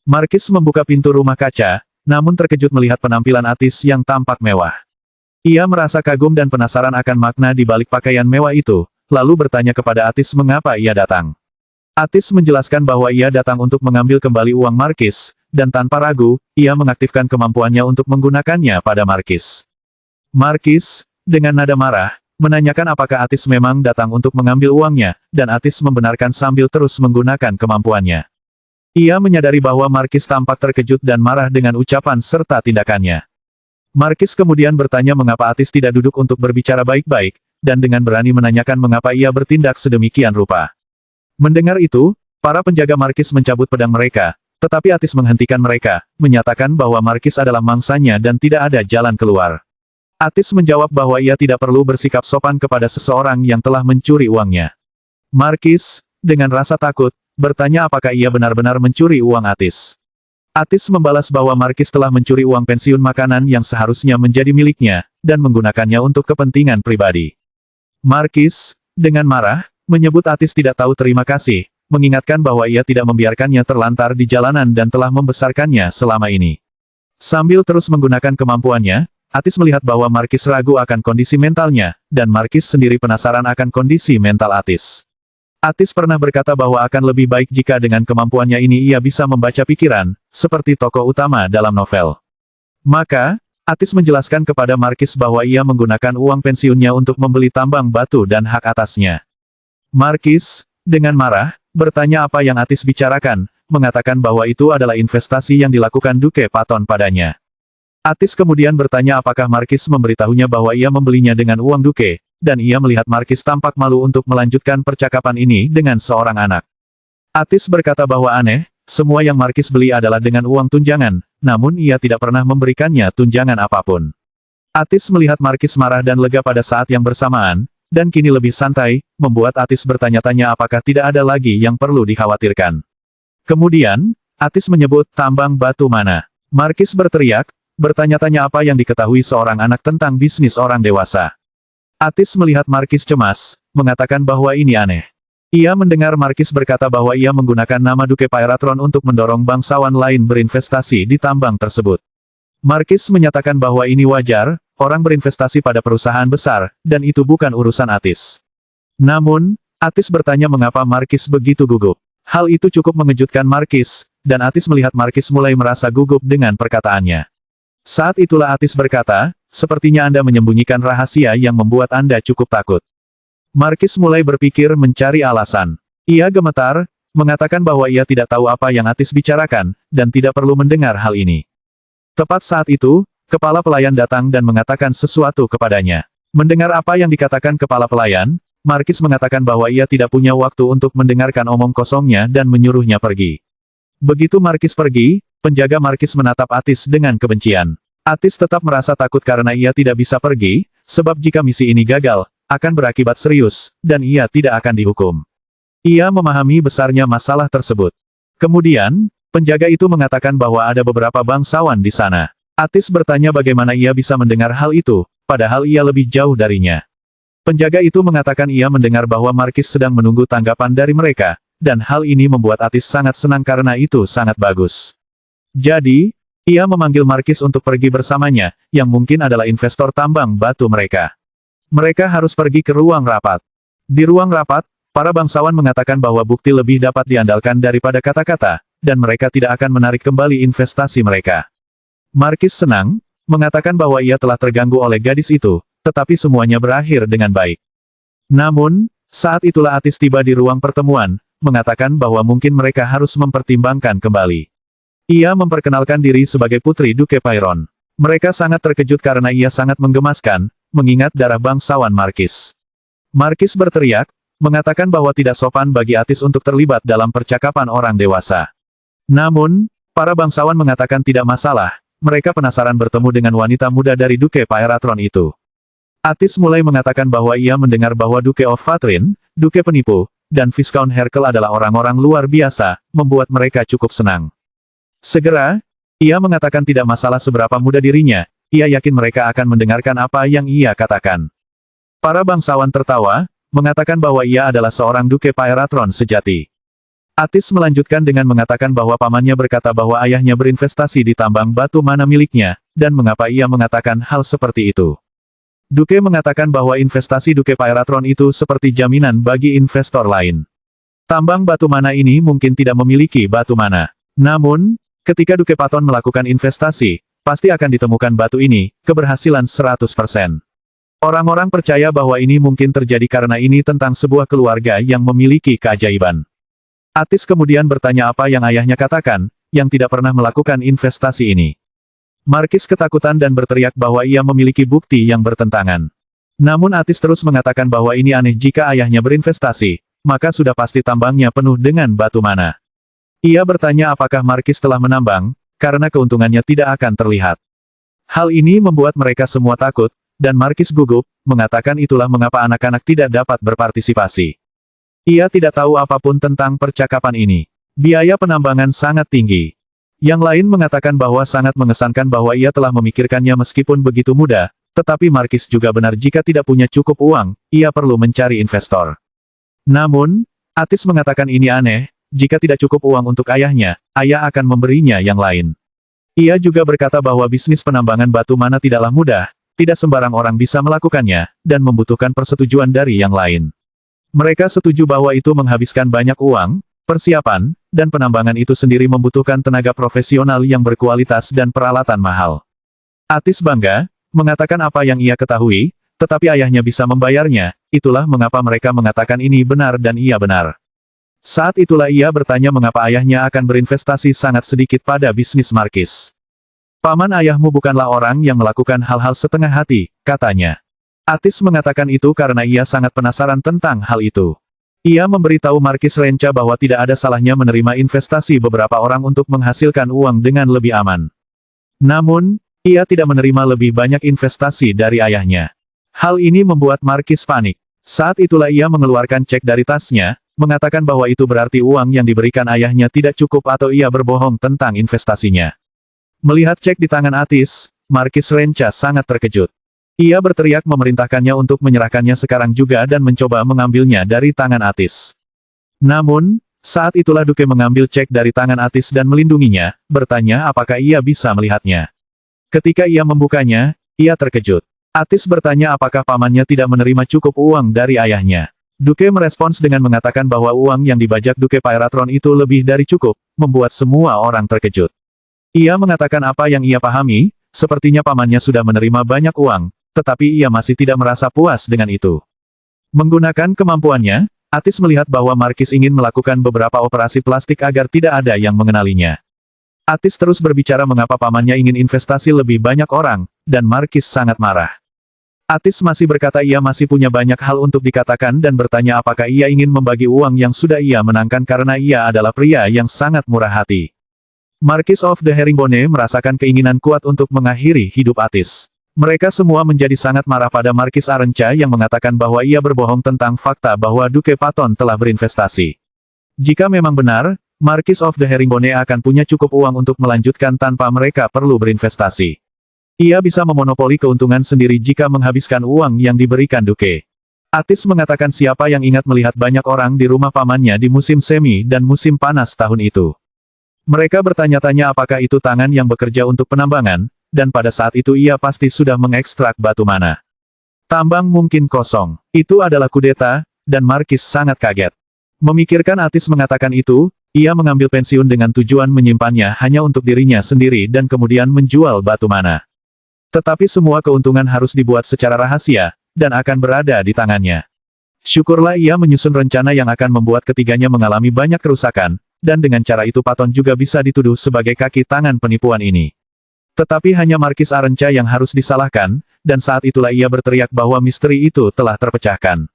Markis membuka pintu rumah kaca, namun terkejut melihat penampilan Atis yang tampak mewah. Ia merasa kagum dan penasaran akan makna di balik pakaian mewah itu, lalu bertanya kepada Atis mengapa ia datang. Atis menjelaskan bahwa ia datang untuk mengambil kembali uang Markis, dan tanpa ragu, ia mengaktifkan kemampuannya untuk menggunakannya pada Markis. Markis, dengan nada marah, menanyakan apakah Atis memang datang untuk mengambil uangnya, dan Atis membenarkan sambil terus menggunakan kemampuannya. Ia menyadari bahwa Markis tampak terkejut dan marah dengan ucapan serta tindakannya. Markis kemudian bertanya mengapa Atis tidak duduk untuk berbicara baik-baik, dan dengan berani menanyakan mengapa ia bertindak sedemikian rupa. Mendengar itu, para penjaga Markis mencabut pedang mereka, tetapi Atis menghentikan mereka, menyatakan bahwa Markis adalah mangsanya dan tidak ada jalan keluar. Atis menjawab bahwa ia tidak perlu bersikap sopan kepada seseorang yang telah mencuri uangnya. Markis, dengan rasa takut, bertanya apakah ia benar-benar mencuri uang Atis. Atis membalas bahwa Markis telah mencuri uang pensiun makanan yang seharusnya menjadi miliknya, dan menggunakannya untuk kepentingan pribadi. Markis, dengan marah, menyebut Atis tidak tahu terima kasih, mengingatkan bahwa ia tidak membiarkannya terlantar di jalanan dan telah membesarkannya selama ini. Sambil terus menggunakan kemampuannya, Atis melihat bahwa Markis ragu akan kondisi mentalnya, dan Markis sendiri penasaran akan kondisi mental Atis. Atis pernah berkata bahwa akan lebih baik jika dengan kemampuannya ini ia bisa membaca pikiran, seperti tokoh utama dalam novel. Maka, Atis menjelaskan kepada Markis bahwa ia menggunakan uang pensiunnya untuk membeli tambang batu dan hak atasnya. Markis, dengan marah, bertanya apa yang Atis bicarakan, mengatakan bahwa itu adalah investasi yang dilakukan Duke Paton padanya. Atis kemudian bertanya apakah Markis memberitahunya bahwa ia membelinya dengan uang Duke, dan ia melihat Markis tampak malu untuk melanjutkan percakapan ini dengan seorang anak. Atis berkata bahwa aneh, semua yang Markis beli adalah dengan uang tunjangan, namun ia tidak pernah memberikannya tunjangan apapun. Atis melihat Markis marah dan lega pada saat yang bersamaan, dan kini lebih santai, membuat Atis bertanya-tanya apakah tidak ada lagi yang perlu dikhawatirkan. Kemudian, Atis menyebut tambang batu mana. Markis berteriak, bertanya-tanya apa yang diketahui seorang anak tentang bisnis orang dewasa. Atis melihat Markis cemas, mengatakan bahwa ini aneh. Ia mendengar Markis berkata bahwa ia menggunakan nama Duke Pyratron untuk mendorong bangsawan lain berinvestasi di tambang tersebut. Markis menyatakan bahwa ini wajar, orang berinvestasi pada perusahaan besar, dan itu bukan urusan Atis. Namun, Atis bertanya mengapa Markis begitu gugup. Hal itu cukup mengejutkan Markis, dan Atis melihat Markis mulai merasa gugup dengan perkataannya. Saat itulah Atis berkata, sepertinya Anda menyembunyikan rahasia yang membuat Anda cukup takut. Markis mulai berpikir mencari alasan. Ia gemetar, mengatakan bahwa ia tidak tahu apa yang Atis bicarakan, dan tidak perlu mendengar hal ini. Tepat saat itu, kepala pelayan datang dan mengatakan sesuatu kepadanya. Mendengar apa yang dikatakan kepala pelayan, Markis mengatakan bahwa ia tidak punya waktu untuk mendengarkan omong kosongnya dan menyuruhnya pergi. Begitu Markis pergi, penjaga Markis menatap Atis dengan kebencian. Atis tetap merasa takut karena ia tidak bisa pergi, sebab jika misi ini gagal, akan berakibat serius, dan ia tidak akan dihukum. Ia memahami besarnya masalah tersebut. Kemudian, penjaga itu mengatakan bahwa ada beberapa bangsawan di sana. Atis bertanya bagaimana ia bisa mendengar hal itu, padahal ia lebih jauh darinya. Penjaga itu mengatakan ia mendengar bahwa Markis sedang menunggu tanggapan dari mereka, dan hal ini membuat Atis sangat senang karena itu sangat bagus. Jadi, ia memanggil Markis untuk pergi bersamanya, yang mungkin adalah investor tambang batu mereka. Mereka harus pergi ke ruang rapat. Di ruang rapat, para bangsawan mengatakan bahwa bukti lebih dapat diandalkan daripada kata-kata, dan mereka tidak akan menarik kembali investasi mereka. Markis senang, mengatakan bahwa ia telah terganggu oleh gadis itu, tetapi semuanya berakhir dengan baik. Namun, saat itulah Atis tiba di ruang pertemuan, mengatakan bahwa mungkin mereka harus mempertimbangkan kembali. Ia memperkenalkan diri sebagai putri Duke Pyron. Mereka sangat terkejut karena ia sangat menggemaskan, mengingat darah bangsawan Markis. Markis berteriak, mengatakan bahwa tidak sopan bagi Atis untuk terlibat dalam percakapan orang dewasa. Namun, para bangsawan mengatakan tidak masalah, mereka penasaran bertemu dengan wanita muda dari Duke Pyratron itu. Atis mulai mengatakan bahwa ia mendengar bahwa Duke of Fatrin, Duke penipu, dan Viscount Herkel adalah orang-orang luar biasa, membuat mereka cukup senang. Segera, ia mengatakan tidak masalah seberapa muda dirinya, ia yakin mereka akan mendengarkan apa yang ia katakan. Para bangsawan tertawa, mengatakan bahwa ia adalah seorang Duke Pyratron sejati. Atis melanjutkan dengan mengatakan bahwa pamannya berkata bahwa ayahnya berinvestasi di tambang batu mana miliknya, dan mengapa ia mengatakan hal seperti itu. Duke mengatakan bahwa investasi Duke Pyratron itu seperti jaminan bagi investor lain. Tambang batu mana ini mungkin tidak memiliki batu mana. Namun, ketika Duke Paton melakukan investasi, pasti akan ditemukan batu ini, keberhasilan 100%. Orang-orang percaya bahwa ini mungkin terjadi karena ini tentang sebuah keluarga yang memiliki keajaiban. Atis kemudian bertanya apa yang ayahnya katakan, yang tidak pernah melakukan investasi ini. Markis ketakutan dan berteriak bahwa ia memiliki bukti yang bertentangan. Namun Atis terus mengatakan bahwa ini aneh jika ayahnya berinvestasi, maka sudah pasti tambangnya penuh dengan batu mana. Ia bertanya apakah Markis telah menambang, karena keuntungannya tidak akan terlihat. Hal ini membuat mereka semua takut, dan Markis gugup, mengatakan itulah mengapa anak-anak tidak dapat berpartisipasi. Ia tidak tahu apapun tentang percakapan ini. Biaya penambangan sangat tinggi. Yang lain mengatakan bahwa sangat mengesankan bahwa ia telah memikirkannya meskipun begitu mudah, tetapi Markis juga benar jika tidak punya cukup uang, ia perlu mencari investor. Namun, Atis mengatakan ini aneh, jika tidak cukup uang untuk ayahnya, ayah akan memberinya yang lain. Ia juga berkata bahwa bisnis penambangan batu mana tidaklah mudah, tidak sembarang orang bisa melakukannya, dan membutuhkan persetujuan dari yang lain. Mereka setuju bahwa itu menghabiskan banyak uang, persiapan, dan penambangan itu sendiri membutuhkan tenaga profesional yang berkualitas dan peralatan mahal. Atis bangga, mengatakan apa yang ia ketahui, tetapi ayahnya bisa membayarnya, itulah mengapa mereka mengatakan ini benar dan ia benar. Saat itulah ia bertanya mengapa ayahnya akan berinvestasi sangat sedikit pada bisnis Markis. Paman ayahmu bukanlah orang yang melakukan hal-hal setengah hati, katanya. Atis mengatakan itu karena ia sangat penasaran tentang hal itu. Ia memberitahu Markis Renca bahwa tidak ada salahnya menerima investasi beberapa orang untuk menghasilkan uang dengan lebih aman. Namun, ia tidak menerima lebih banyak investasi dari ayahnya. Hal ini membuat Markis panik. Saat itulah ia mengeluarkan cek dari tasnya, mengatakan bahwa itu berarti uang yang diberikan ayahnya tidak cukup atau ia berbohong tentang investasinya. Melihat cek di tangan Atis, Markis Renca sangat terkejut. Ia berteriak memerintahkannya untuk menyerahkannya sekarang juga dan mencoba mengambilnya dari tangan Atis. Namun, saat itulah Duke mengambil cek dari tangan Atis dan melindunginya, bertanya apakah ia bisa melihatnya. Ketika ia membukanya, ia terkejut. Atis bertanya apakah pamannya tidak menerima cukup uang dari ayahnya. Duke merespons dengan mengatakan bahwa uang yang dibajak Duke Pyratron itu lebih dari cukup, membuat semua orang terkejut. Ia mengatakan apa yang ia pahami, sepertinya pamannya sudah menerima banyak uang, tetapi ia masih tidak merasa puas dengan itu. Menggunakan kemampuannya, Atis melihat bahwa Markis ingin melakukan beberapa operasi plastik agar tidak ada yang mengenalinya. Atis terus berbicara mengapa pamannya ingin investasi lebih banyak orang, dan Markis sangat marah. Atis masih berkata ia masih punya banyak hal untuk dikatakan dan bertanya apakah ia ingin membagi uang yang sudah ia menangkan karena ia adalah pria yang sangat murah hati. Marquis of the Herringbone merasakan keinginan kuat untuk mengakhiri hidup Atis. Mereka semua menjadi sangat marah pada Markis Arenca yang mengatakan bahwa ia berbohong tentang fakta bahwa Duke Paton telah berinvestasi. Jika memang benar, Marquis of the Herringbone akan punya cukup uang untuk melanjutkan tanpa mereka perlu berinvestasi. Ia bisa memonopoli keuntungan sendiri jika menghabiskan uang yang diberikan Duke. Atis mengatakan siapa yang ingat melihat banyak orang di rumah pamannya di musim semi dan musim panas tahun itu. Mereka bertanya-tanya apakah itu tangan yang bekerja untuk penambangan, dan pada saat itu ia pasti sudah mengekstrak batu mana. Tambang mungkin kosong. Itu adalah kudeta, dan Markis sangat kaget. Memikirkan Atis mengatakan itu, ia mengambil pensiun dengan tujuan menyimpannya hanya untuk dirinya sendiri dan kemudian menjual batu mana. Tetapi semua keuntungan harus dibuat secara rahasia, dan akan berada di tangannya. Syukurlah ia menyusun rencana yang akan membuat ketiganya mengalami banyak kerusakan, dan dengan cara itu Paton juga bisa dituduh sebagai kaki tangan penipuan ini. Tetapi hanya Markis Arenca yang harus disalahkan, dan saat itulah ia berteriak bahwa misteri itu telah terpecahkan.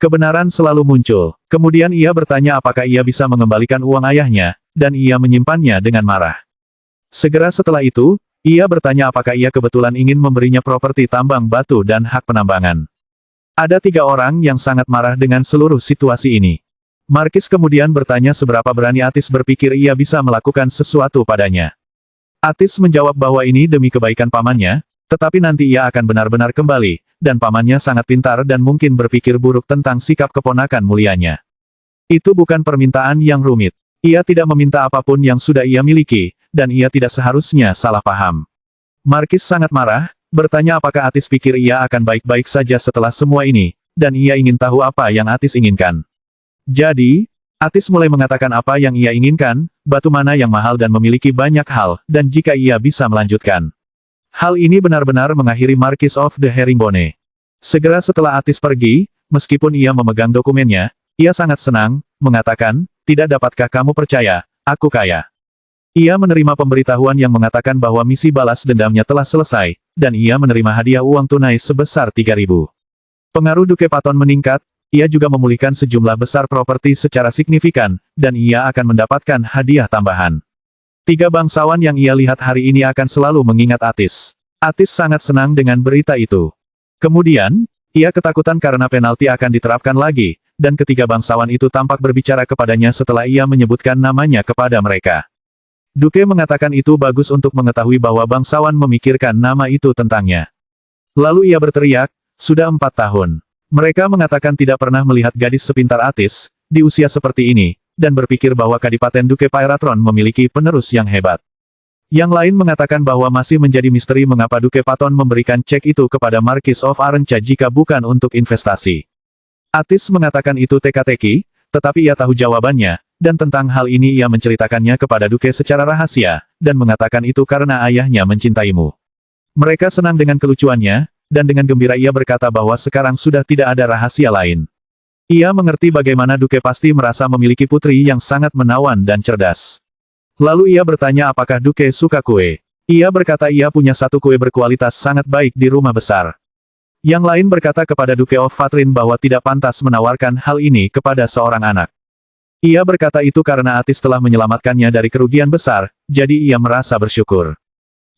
Kebenaran selalu muncul. Kemudian ia bertanya apakah ia bisa mengembalikan uang ayahnya, dan ia menyimpannya dengan marah. Segera setelah itu, ia bertanya apakah ia kebetulan ingin memberinya properti tambang batu dan hak penambangan. Ada 3 orang yang sangat marah dengan seluruh situasi ini. Markis kemudian bertanya seberapa berani Atis berpikir ia bisa melakukan sesuatu padanya. Atis menjawab bahwa ini demi kebaikan pamannya, tetapi nanti ia akan benar-benar kembali, dan pamannya sangat pintar dan mungkin berpikir buruk tentang sikap keponakan mulianya. Itu bukan permintaan yang rumit. Ia tidak meminta apapun yang sudah ia miliki, dan ia tidak seharusnya salah paham. Markis sangat marah, bertanya apakah Atis pikir ia akan baik-baik saja setelah semua ini, dan ia ingin tahu apa yang Atis inginkan. Jadi, Atis mulai mengatakan apa yang ia inginkan, batu mana yang mahal dan memiliki banyak hal, dan jika ia bisa melanjutkan. Hal ini benar-benar mengakhiri Marquis of the Herringbone. Segera setelah Atis pergi, meskipun ia memegang dokumennya, ia sangat senang, mengatakan, tidak dapatkah kamu percaya, aku kaya. Ia menerima pemberitahuan yang mengatakan bahwa misi balas dendamnya telah selesai, dan ia menerima hadiah uang tunai sebesar 3.000. Pengaruh Duke Paton meningkat, ia juga memulihkan sejumlah besar properti secara signifikan, dan ia akan mendapatkan hadiah tambahan. 3 bangsawan yang ia lihat hari ini akan selalu mengingat Atis. Atis sangat senang dengan berita itu. Kemudian, ia ketakutan karena penalti akan diterapkan lagi, dan ketiga bangsawan itu tampak berbicara kepadanya setelah ia menyebutkan namanya kepada mereka. Duke mengatakan itu bagus untuk mengetahui bahwa bangsawan memikirkan nama itu tentangnya. Lalu ia berteriak, sudah 4 tahun. Mereka mengatakan tidak pernah melihat gadis sepintar Atis, di usia seperti ini, dan berpikir bahwa Kadipaten Duke Pyratron memiliki penerus yang hebat. Yang lain mengatakan bahwa masih menjadi misteri mengapa Duke Paton memberikan cek itu kepada Marquis of Arenca jika bukan untuk investasi. Atis mengatakan itu teka-teki, tetapi ia tahu jawabannya, dan tentang hal ini ia menceritakannya kepada Duke secara rahasia, dan mengatakan itu karena ayahnya mencintaimu. Mereka senang dengan kelucuannya, dan dengan gembira ia berkata bahwa sekarang sudah tidak ada rahasia lain. Ia mengerti bagaimana Duke pasti merasa memiliki putri yang sangat menawan dan cerdas. Lalu ia bertanya apakah Duke suka kue. Ia berkata ia punya satu kue berkualitas sangat baik di rumah besar. Yang lain berkata kepada Duke of Fatrin bahwa tidak pantas menawarkan hal ini kepada seorang anak. Ia berkata itu karena Atis telah menyelamatkannya dari kerugian besar, jadi ia merasa bersyukur.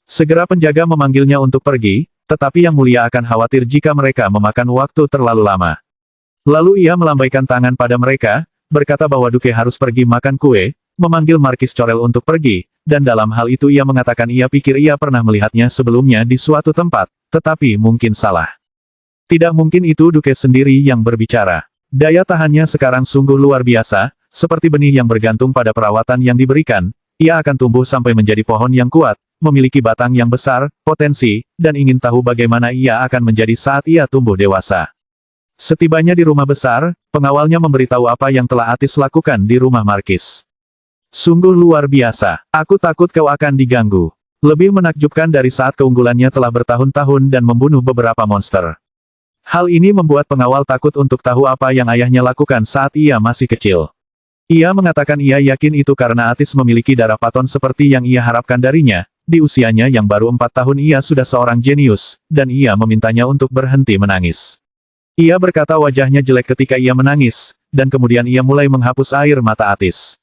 Segera penjaga memanggilnya untuk pergi, tetapi Yang Mulia akan khawatir jika mereka memakan waktu terlalu lama. Lalu ia melambaikan tangan pada mereka, berkata bahwa Duke harus pergi makan kue, memanggil Markis Corel untuk pergi, dan dalam hal itu ia mengatakan ia pikir ia pernah melihatnya sebelumnya di suatu tempat, tetapi mungkin salah. Tidak mungkin itu Duke sendiri yang berbicara. Daya tahannya sekarang sungguh luar biasa, seperti benih yang bergantung pada perawatan yang diberikan, ia akan tumbuh sampai menjadi pohon yang kuat, memiliki batang yang besar, potensi, dan ingin tahu bagaimana ia akan menjadi saat ia tumbuh dewasa. Setibanya di rumah besar, pengawalnya memberitahu apa yang telah Atis lakukan di rumah Markis. Sungguh luar biasa, aku takut kau akan diganggu. Lebih menakjubkan dari saat keunggulannya telah bertahun-tahun dan membunuh beberapa monster. Hal ini membuat pengawal takut untuk tahu apa yang ayahnya lakukan saat ia masih kecil. Ia mengatakan ia yakin itu karena Atis memiliki darah Paton seperti yang ia harapkan darinya, di usianya yang baru 4 tahun ia sudah seorang jenius, dan ia memintanya untuk berhenti menangis. Ia berkata wajahnya jelek ketika ia menangis, dan kemudian ia mulai menghapus air mata Atis.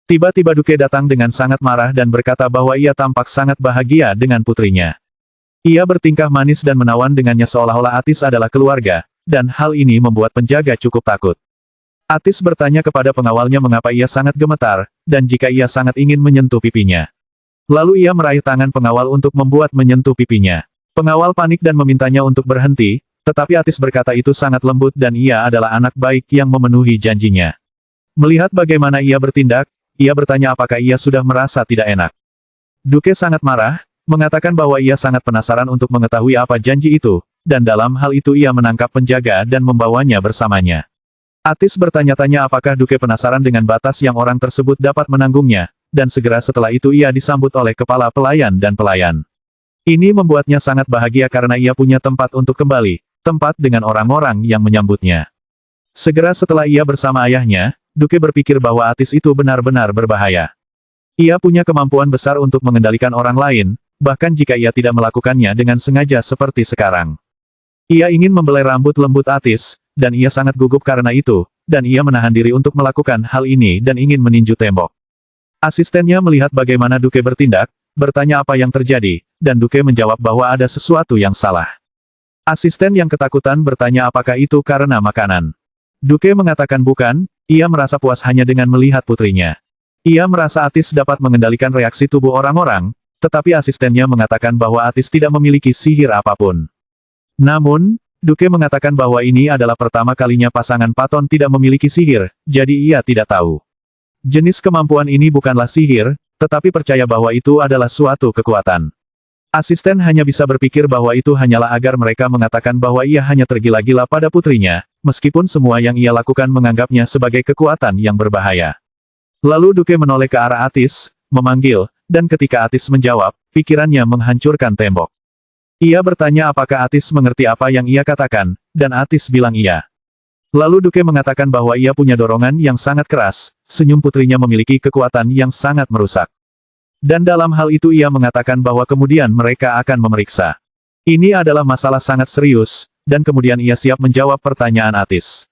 Tiba-tiba Duke datang dengan sangat marah dan berkata bahwa ia tampak sangat bahagia dengan putrinya. Ia bertingkah manis dan menawan dengannya seolah-olah Atis adalah keluarga, dan hal ini membuat penjaga cukup takut. Atis bertanya kepada pengawalnya mengapa ia sangat gemetar, dan jika ia sangat ingin menyentuh pipinya. Lalu ia meraih tangan pengawal untuk membuat menyentuh pipinya. Pengawal panik dan memintanya untuk berhenti, tetapi Atis berkata itu sangat lembut dan ia adalah anak baik yang memenuhi janjinya. Melihat bagaimana ia bertindak, ia bertanya apakah ia sudah merasa tidak enak. Duke sangat marah, mengatakan bahwa ia sangat penasaran untuk mengetahui apa janji itu, dan dalam hal itu ia menangkap penjaga dan membawanya bersamanya. Atis bertanya-tanya apakah Duke penasaran dengan batas yang orang tersebut dapat menanggungnya, dan segera setelah itu ia disambut oleh kepala pelayan dan pelayan. Ini membuatnya sangat bahagia karena ia punya tempat untuk kembali, tempat dengan orang-orang yang menyambutnya. Segera setelah ia bersama ayahnya, Duke berpikir bahwa Atis itu benar-benar berbahaya. Ia punya kemampuan besar untuk mengendalikan orang lain, bahkan jika ia tidak melakukannya dengan sengaja seperti sekarang. Ia ingin membelai rambut lembut Atis, dan ia sangat gugup karena itu, dan ia menahan diri untuk melakukan hal ini dan ingin meninju tembok. Asistennya melihat bagaimana Duke bertindak, bertanya apa yang terjadi, dan Duke menjawab bahwa ada sesuatu yang salah. Asisten yang ketakutan bertanya apakah itu karena makanan. Duke mengatakan bukan, ia merasa puas hanya dengan melihat putrinya. Ia merasa Atis dapat mengendalikan reaksi tubuh orang-orang, tetapi asistennya mengatakan bahwa Atis tidak memiliki sihir apapun. Namun, Duke mengatakan bahwa ini adalah pertama kalinya pasangan Paton tidak memiliki sihir, jadi ia tidak tahu. Jenis kemampuan ini bukanlah sihir, tetapi percaya bahwa itu adalah suatu kekuatan. Asisten hanya bisa berpikir bahwa itu hanyalah agar mereka mengatakan bahwa ia hanya tergila-gila pada putrinya, meskipun semua yang ia lakukan menganggapnya sebagai kekuatan yang berbahaya. Lalu Duke menoleh ke arah Atis, memanggil, dan ketika Atis menjawab, pikirannya menghancurkan tembok. Ia bertanya apakah Atis mengerti apa yang ia katakan, dan Atis bilang iya. Lalu Duke mengatakan bahwa ia punya dorongan yang sangat keras, senyum putrinya memiliki kekuatan yang sangat merusak. Dan dalam hal itu ia mengatakan bahwa kemudian mereka akan memeriksa. Ini adalah masalah sangat serius, dan kemudian ia siap menjawab pertanyaan Atis.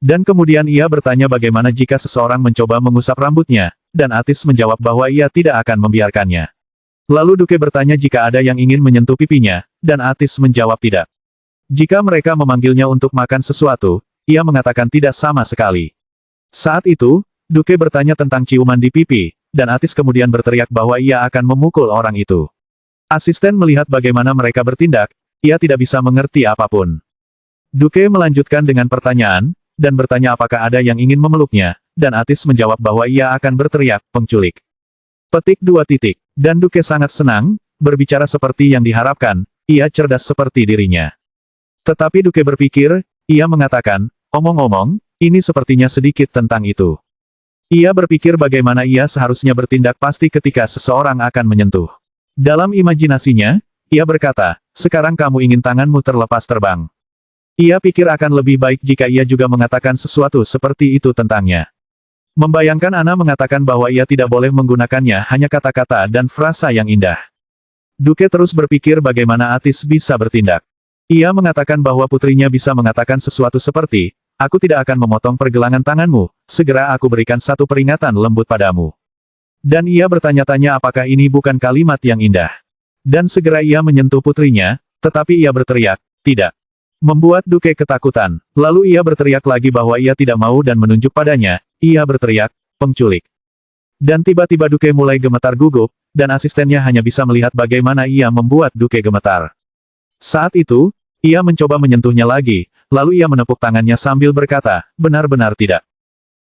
Dan kemudian ia bertanya bagaimana jika seseorang mencoba mengusap rambutnya, dan Atis menjawab bahwa ia tidak akan membiarkannya. Lalu Duke bertanya jika ada yang ingin menyentuh pipinya, dan Atis menjawab tidak. Jika mereka memanggilnya untuk makan sesuatu, ia mengatakan tidak sama sekali. Saat itu, Duke bertanya tentang ciuman di pipi, dan Atis kemudian berteriak bahwa ia akan memukul orang itu. Asisten melihat bagaimana mereka bertindak, ia tidak bisa mengerti apapun. Duke melanjutkan dengan pertanyaan, dan bertanya apakah ada yang ingin memeluknya, dan Atis menjawab bahwa ia akan berteriak, penculik. Petik 2 titik. Dan Duke sangat senang, berbicara seperti yang diharapkan, ia cerdas seperti dirinya. Tetapi Duke berpikir, ia mengatakan, omong-omong, ini sepertinya sedikit tentang itu. Ia berpikir bagaimana ia seharusnya bertindak pasti ketika seseorang akan menyentuh. Dalam imajinasinya, ia berkata, sekarang kamu ingin tanganmu terlepas terbang. Ia pikir akan lebih baik jika ia juga mengatakan sesuatu seperti itu tentangnya. Membayangkan Ana mengatakan bahwa ia tidak boleh menggunakannya hanya kata-kata dan frasa yang indah. Duke terus berpikir bagaimana Atis bisa bertindak. Ia mengatakan bahwa putrinya bisa mengatakan sesuatu seperti, aku tidak akan memotong pergelangan tanganmu, segera aku berikan satu peringatan lembut padamu. Dan ia bertanya-tanya apakah ini bukan kalimat yang indah. Dan segera ia menyentuh putrinya, tetapi ia berteriak, tidak. Membuat Duke ketakutan. Lalu ia berteriak lagi bahwa ia tidak mau dan menunjuk padanya, ia berteriak, penculik. Dan tiba-tiba Duke mulai gemetar gugup, dan asistennya hanya bisa melihat bagaimana ia membuat Duke gemetar. Saat itu, ia mencoba menyentuhnya lagi, lalu ia menepuk tangannya sambil berkata, benar-benar tidak.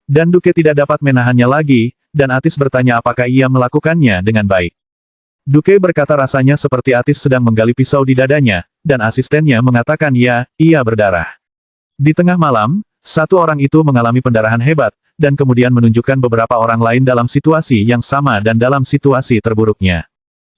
Dan Duke tidak dapat menahannya lagi, dan Atis bertanya apakah ia melakukannya dengan baik. Duke berkata rasanya seperti Atis sedang menggali pisau di dadanya, dan asistennya mengatakan ya, ia berdarah. Di tengah malam, satu orang itu mengalami pendarahan hebat, dan kemudian menunjukkan beberapa orang lain dalam situasi yang sama dan dalam situasi terburuknya.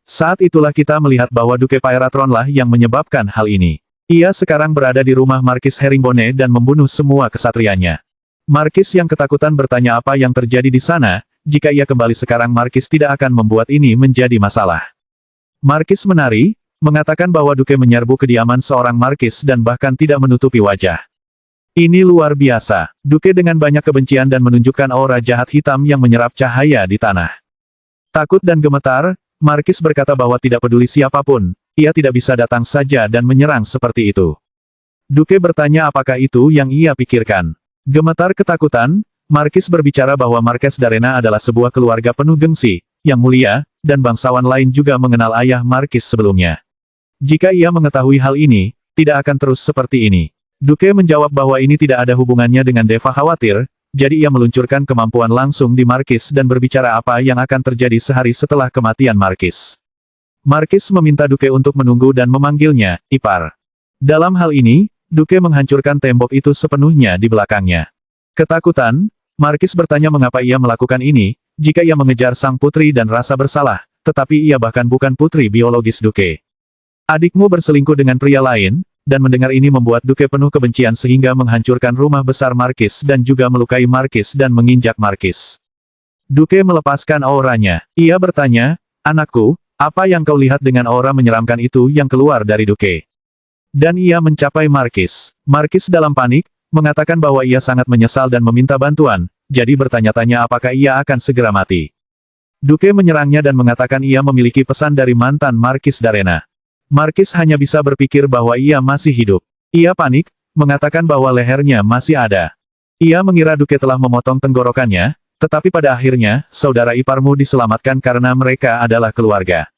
Saat itulah kita melihat bahwa Duke Pyratron-lah yang menyebabkan hal ini. Ia sekarang berada di rumah Markis Herringbone dan membunuh semua kesatrianya. Markis yang ketakutan bertanya apa yang terjadi di sana, jika ia kembali sekarang Markis tidak akan membuat ini menjadi masalah. Markis menari, mengatakan bahwa Duke menyerbu kediaman seorang Markis dan bahkan tidak menutupi wajah. Ini luar biasa. Duke dengan banyak kebencian dan menunjukkan aura jahat hitam yang menyerap cahaya di tanah. Takut dan gemetar, Markis berkata bahwa tidak peduli siapapun, ia tidak bisa datang saja dan menyerang seperti itu. Duke bertanya apakah itu yang ia pikirkan. Gemetar ketakutan, Markis berbicara bahwa Marques d'Arena adalah sebuah keluarga penuh gengsi, yang mulia, dan bangsawan lain juga mengenal ayah Markis sebelumnya. Jika ia mengetahui hal ini, tidak akan terus seperti ini. Duke menjawab bahwa ini tidak ada hubungannya dengan Deva khawatir, jadi ia meluncurkan kemampuan langsung di Markis dan berbicara apa yang akan terjadi sehari setelah kematian Markis. Markis meminta Duke untuk menunggu dan memanggilnya, Ipar. Dalam hal ini, Duke menghancurkan tembok itu sepenuhnya di belakangnya. Ketakutan, Markis bertanya mengapa ia melakukan ini, jika ia mengejar sang putri dan rasa bersalah, tetapi ia bahkan bukan putri biologis Duke. Adikmu berselingkuh dengan pria lain, dan mendengar ini membuat Duke penuh kebencian sehingga menghancurkan rumah besar Markis dan juga melukai Markis dan menginjak Markis. Duke melepaskan auranya. Ia bertanya, anakku, apa yang kau lihat dengan aura menyeramkan itu yang keluar dari Duke? Dan ia mencapai Markis. Markis dalam panik, mengatakan bahwa ia sangat menyesal dan meminta bantuan, jadi bertanya-tanya apakah ia akan segera mati. Duke menyerangnya dan mengatakan ia memiliki pesan dari mantan Markis d'Arena. Markis hanya bisa berpikir bahwa ia masih hidup. Ia panik, mengatakan bahwa lehernya masih ada. Ia mengira Duke telah memotong tenggorokannya, tetapi pada akhirnya, saudara iparmu diselamatkan karena mereka adalah keluarga.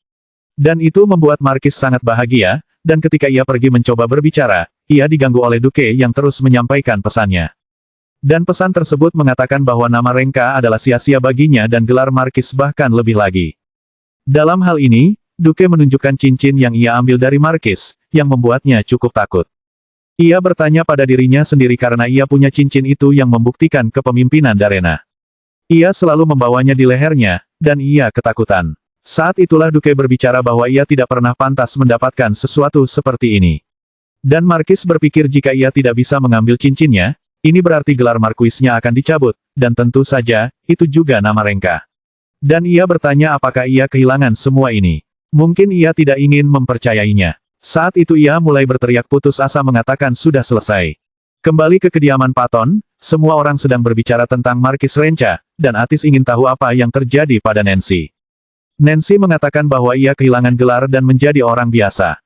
Dan itu membuat Markis sangat bahagia, dan ketika ia pergi mencoba berbicara, ia diganggu oleh Duke yang terus menyampaikan pesannya. Dan pesan tersebut mengatakan bahwa nama Renka adalah sia-sia baginya dan gelar Markis bahkan lebih lagi. Dalam hal ini, Duke menunjukkan cincin yang ia ambil dari Markis, yang membuatnya cukup takut. Ia bertanya pada dirinya sendiri karena ia punya cincin itu yang membuktikan kepemimpinan Darena. Ia selalu membawanya di lehernya, dan ia ketakutan. Saat itulah Duke berbicara bahwa ia tidak pernah pantas mendapatkan sesuatu seperti ini. Dan Markis berpikir jika ia tidak bisa mengambil cincinnya, ini berarti gelar Markuisnya akan dicabut, dan tentu saja, itu juga nama Renka. Dan ia bertanya apakah ia kehilangan semua ini. Mungkin ia tidak ingin mempercayainya. Saat itu ia mulai berteriak putus asa mengatakan sudah selesai. Kembali ke kediaman Paton, semua orang sedang berbicara tentang Markis Renca, dan Atis ingin tahu apa yang terjadi pada Nancy. Nancy mengatakan bahwa ia kehilangan gelar dan menjadi orang biasa.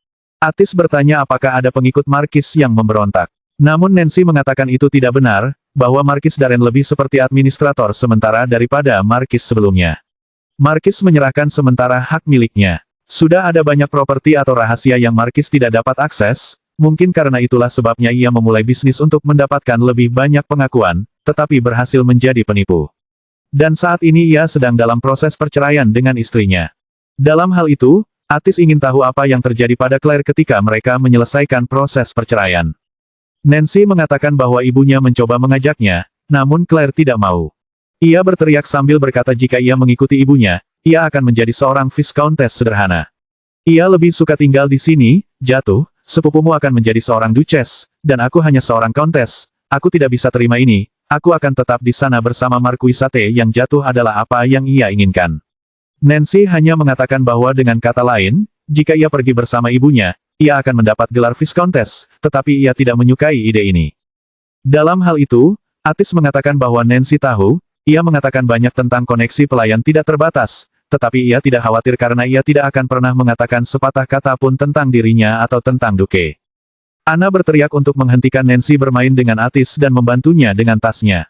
Atis bertanya apakah ada pengikut Markis yang memberontak. Namun Nancy mengatakan itu tidak benar, bahwa Markis Darren lebih seperti administrator sementara daripada Markis sebelumnya. Markis menyerahkan sementara hak miliknya. Sudah ada banyak properti atau rahasia yang Markis tidak dapat akses, mungkin karena itulah sebabnya ia memulai bisnis untuk mendapatkan lebih banyak pengakuan, tetapi berhasil menjadi penipu. Dan saat ini ia sedang dalam proses perceraian dengan istrinya. Dalam hal itu, Atis ingin tahu apa yang terjadi pada Claire ketika mereka menyelesaikan proses perceraian. Nancy mengatakan bahwa ibunya mencoba mengajaknya, namun Claire tidak mau. Ia berteriak sambil berkata jika ia mengikuti ibunya, ia akan menjadi seorang Viscountess sederhana. Ia lebih suka tinggal di sini, jatuh, sepupumu akan menjadi seorang Duchess, dan aku hanya seorang Countess, aku tidak bisa terima ini, aku akan tetap di sana bersama Marquisate yang jatuh adalah apa yang ia inginkan. Nancy hanya mengatakan bahwa dengan kata lain, jika ia pergi bersama ibunya, ia akan mendapat gelar Viscountess, tetapi ia tidak menyukai ide ini. Dalam hal itu, Atis mengatakan bahwa Nancy tahu, ia mengatakan banyak tentang koneksi pelayan tidak terbatas, tetapi ia tidak khawatir karena ia tidak akan pernah mengatakan sepatah kata pun tentang dirinya atau tentang Duke. Anna berteriak untuk menghentikan Nancy bermain dengan Atis dan membantunya dengan tasnya.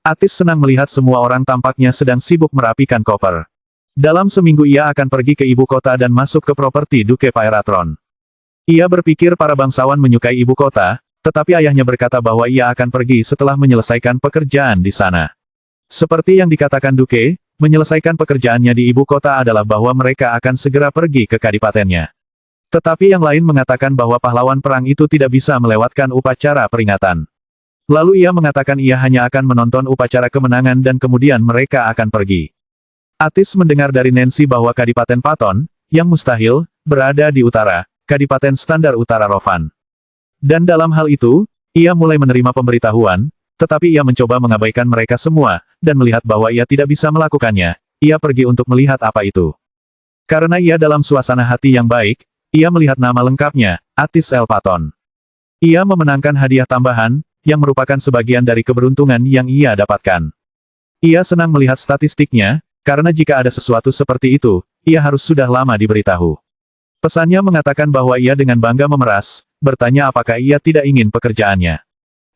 Atis senang melihat semua orang tampaknya sedang sibuk merapikan koper. Dalam seminggu ia akan pergi ke ibu kota dan masuk ke properti Duke Pyratron. Ia berpikir para bangsawan menyukai ibu kota, tetapi ayahnya berkata bahwa ia akan pergi setelah menyelesaikan pekerjaan di sana. Seperti yang dikatakan Duke, menyelesaikan pekerjaannya di ibu kota adalah bahwa mereka akan segera pergi ke kadipatennya. Tetapi yang lain mengatakan bahwa pahlawan perang itu tidak bisa melewatkan upacara peringatan. Lalu ia mengatakan ia hanya akan menonton upacara kemenangan dan kemudian mereka akan pergi. Atis mendengar dari Nancy bahwa Kadipaten Paton, yang mustahil, berada di utara, Kadipaten Standar Utara Rovan. Dan dalam hal itu, ia mulai menerima pemberitahuan, tetapi ia mencoba mengabaikan mereka semua, dan melihat bahwa ia tidak bisa melakukannya, ia pergi untuk melihat apa itu. Karena ia dalam suasana hati yang baik, ia melihat nama lengkapnya, Atis El Paton. Ia memenangkan hadiah tambahan, yang merupakan sebagian dari keberuntungan yang ia dapatkan. Ia senang melihat statistiknya, karena jika ada sesuatu seperti itu, ia harus sudah lama diberitahu. Pesannya mengatakan bahwa ia dengan bangga memeras, bertanya apakah ia tidak ingin pekerjaannya.